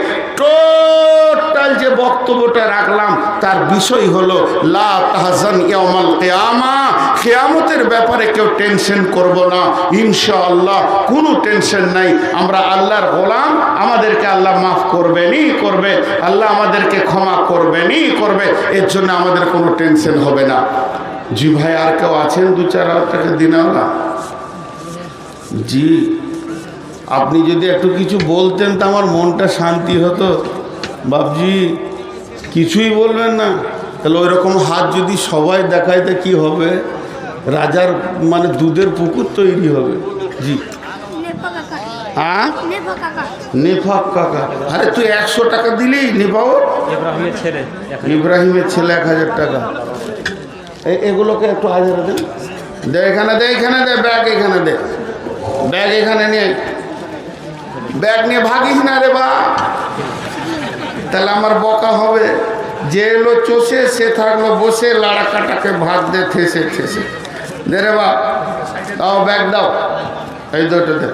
টোটাল যে বক্তব্যটা রাখলাম তার বিষয় হলো লা তাহজান ইয়াউমাল কিয়ামা, কিয়ামতের ব্যাপারে কেউ টেনশন করব না ইনশাআল্লাহ, কোনো টেনশন নাই। আমরা আল্লাহর গোলাম, আমাদেরকে আল্লাহ মাফ করবেনই করবে, আল্লাহ আমাদেরকে ক্ষমা করবেনই করবে, এর জন্য আমাদের কোনো টেনশন হবে না। জি ভাই, আর কেউ আছেন 2-4 টাকা দিনাওয়ালা? জি, আপনি যদি একটু কিছু বলতেন তো আমার মনটা শান্তি হতো। বাবজি কিছুই বলবেন না, তাহলে ওই রকম হাত যদি সবাই দেখায় তা কী হবে? রাজার মানে দুধের পুকুর তৈরি হবে। জি হ্যাঁ, নেফাক কাকা। আরে তুই 100 টাকা দিলেই নেপাও। ইব্রাহিমের ছেলে 1000 টাকা। এগুলোকে একটু হাজারে দেন, দে এখানে দে, এখানে দে, ব্যাগ এখানে দে, ব্যাগ এখানে নিয়ে, ব্যাগ নিয়ে ভাগিস না রে বা, তাহলে আমার বকা হবে। যে এলো চষে সে থাকলো বসে, লাড়া কাটাকে ভাত দে ঠেসে ঠেসে দে রে বা, দাও ব্যাগ দাও, এই দুটো দে।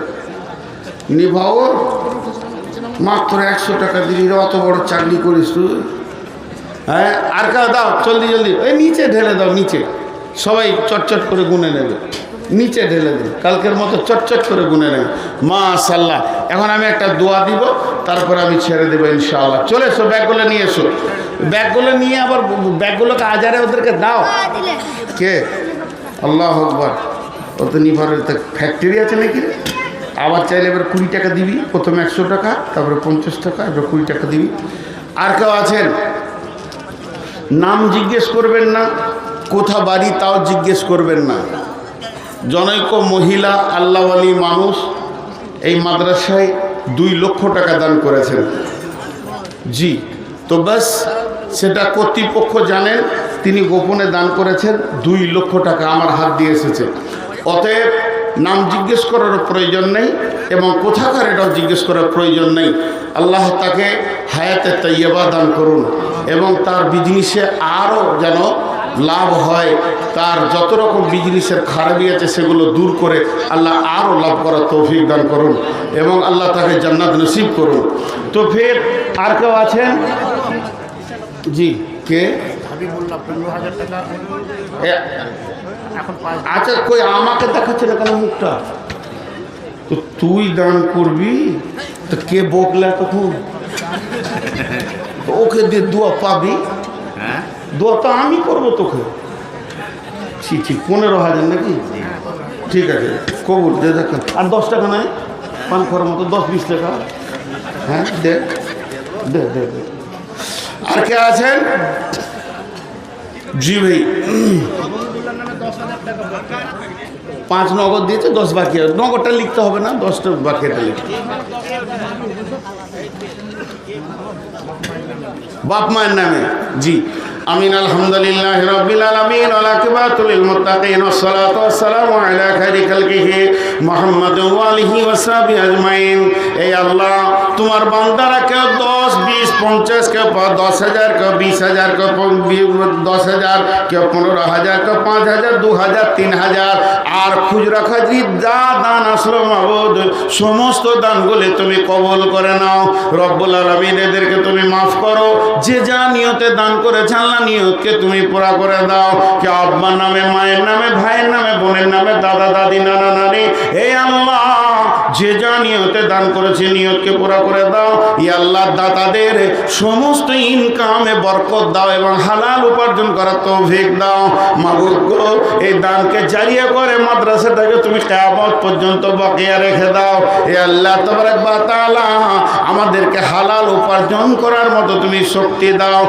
নিভাও মাত্র 100 টাকা দিলি, অত বড় চাকরি করিস তুই? হ্যাঁ, আর কাউ দাও, জলদি জলদি, ওই নিচে ঢেলে দাও, নিচে সবাই চটচট করে গুনে নেবে, নিচে ঢেলে দিন, কালকের মতো চটচট করে গুনে নেবে। মাশাআল্লাহ। এখন আমি একটা দোয়া দিব, তারপর আমি ছেড়ে দেবো ইনশাআল্লাহ। চলে এসো, ব্যাগগুলো নিয়ে এসো, ব্যাগগুলো নিয়ে আবার ব্যাগগুলোকে আজারে ওদেরকে দাও। কে? আল্লাহ আকবার। ও তো নিভারের ফ্যাক্টরি আছে নাকি? আবার চাইলে এবার 20 টাকা দিবি, প্রথমে 100 টাকা, তারপরে 50 টাকা, এবার 20 টাকা দিবি। আর কেউ আছেন? নাম জিজ্ঞেস করবেন না, কোথা বাড়ি তাও জিজ্ঞেস করবেন না। জনৈক মহিলা আল্লাহওয়ালি মানুষ এই মাদ্রাসায় 2 লক্ষ টাকা দান করেছেন। জি, তো বাস সেটা কর্তৃপক্ষ জানেন, তিনি গোপনে দান করেছেন 2 লক্ষ টাকা, আমার হাত দিয়ে এসেছে। অতএব নাম জিজ্ঞেস করার প্রয়োজন নেই এবং কোথাকার এটাও জিজ্ঞেস করার প্রয়োজন নেই। আল্লাহ তাকে হায়াতে তাইয়্যিবা দান করুন এবং তার বিজনেসে আরও যেন লাভ হয়, তার যত রকম বিজনেসের খারাপি আছে সেগুলো দূর করে আল্লাহ আরও লাভ করার তৌফিক দান করুন এবং আল্লাহ তাকে জান্নাত নসিব করুন। তো ফের আর কেউ আছেন? জি, কে? আচ্ছা, কই আমাকে দেখাচ্ছে না কেন মুখটা? তো তুই দান করবি তো কে বকলে তখন? ওকে দিয়ে দোয়া পাবি? দোয়া তো আমি করবো তোকে। ঠিক 15,000 নাকি? ঠিক আছে, কবুল দে। দেখ আর 10 টাকা নাই পান করার মতো, 10-20 টাকা। হ্যাঁ, দে দে দে দে। আর কে আছেন? জি ভাই, 5 নগদ দিয়েছে, 10 বাকি। নগদটা লিখতে হবে না, 10টা বাকিটা লিখতে। বাপ মায়ের নামে। জি, আমিন। আলহামদুলিল্লাহ রাব্বিল আলামিন ওয়া আকিবাতুল লিল মুত্তাকিন ওয়াস সালাতু ওয়াস সালামু আলা খায়রি খালকিহি মুহাম্মাদ ওয়া আলিহি ওয়া সাহবিহি আজমাইন। এই আল্লাহ, তোমার বান্দারা কেউ 10, 20, 50, কেউ 10,000, কেউ 20,000, কেউ 10,000, কেউ 15,000, কেউ 5,000, 2,000, 3,000 আর খুচরা খাজরি যা দান আসলো মাবুদ, সমস্ত দানগুলি তুমি কবুল করে নাও। রব্বুল আলামিন এদেরকে তুমি মাফ করো। যে যা নিয়তে দান করেছে আল্লাহ নিয়তকে তুমি পুরা করে দাও। কে আব্বার নামে, মায়ের নামে, ভাইয়ের নামে, বোনের নামে, দাদা দাদি, নানা নানি, এই আল্লাহ যে যা নিয়তে দান করেছে নিয়তকে পুরা করে দাও। ইয়া আল্লাহ, দাতাদের সমস্ত ইনকামে বরকত দাও এবং হালাল উপার্জন করার তৌফিক দাও। মাবুদ গো, এই দানকে জারিয়া করে মাদ্রাসাটাকে তুমি কিয়ামত পর্যন্ত বাকিয়া রেখে দাও। এ আল্লাহ তাবারক ওয়া তাআলা, আমাদেরকে হালাল উপার্জন করার মতো তুমি শক্তি দাও।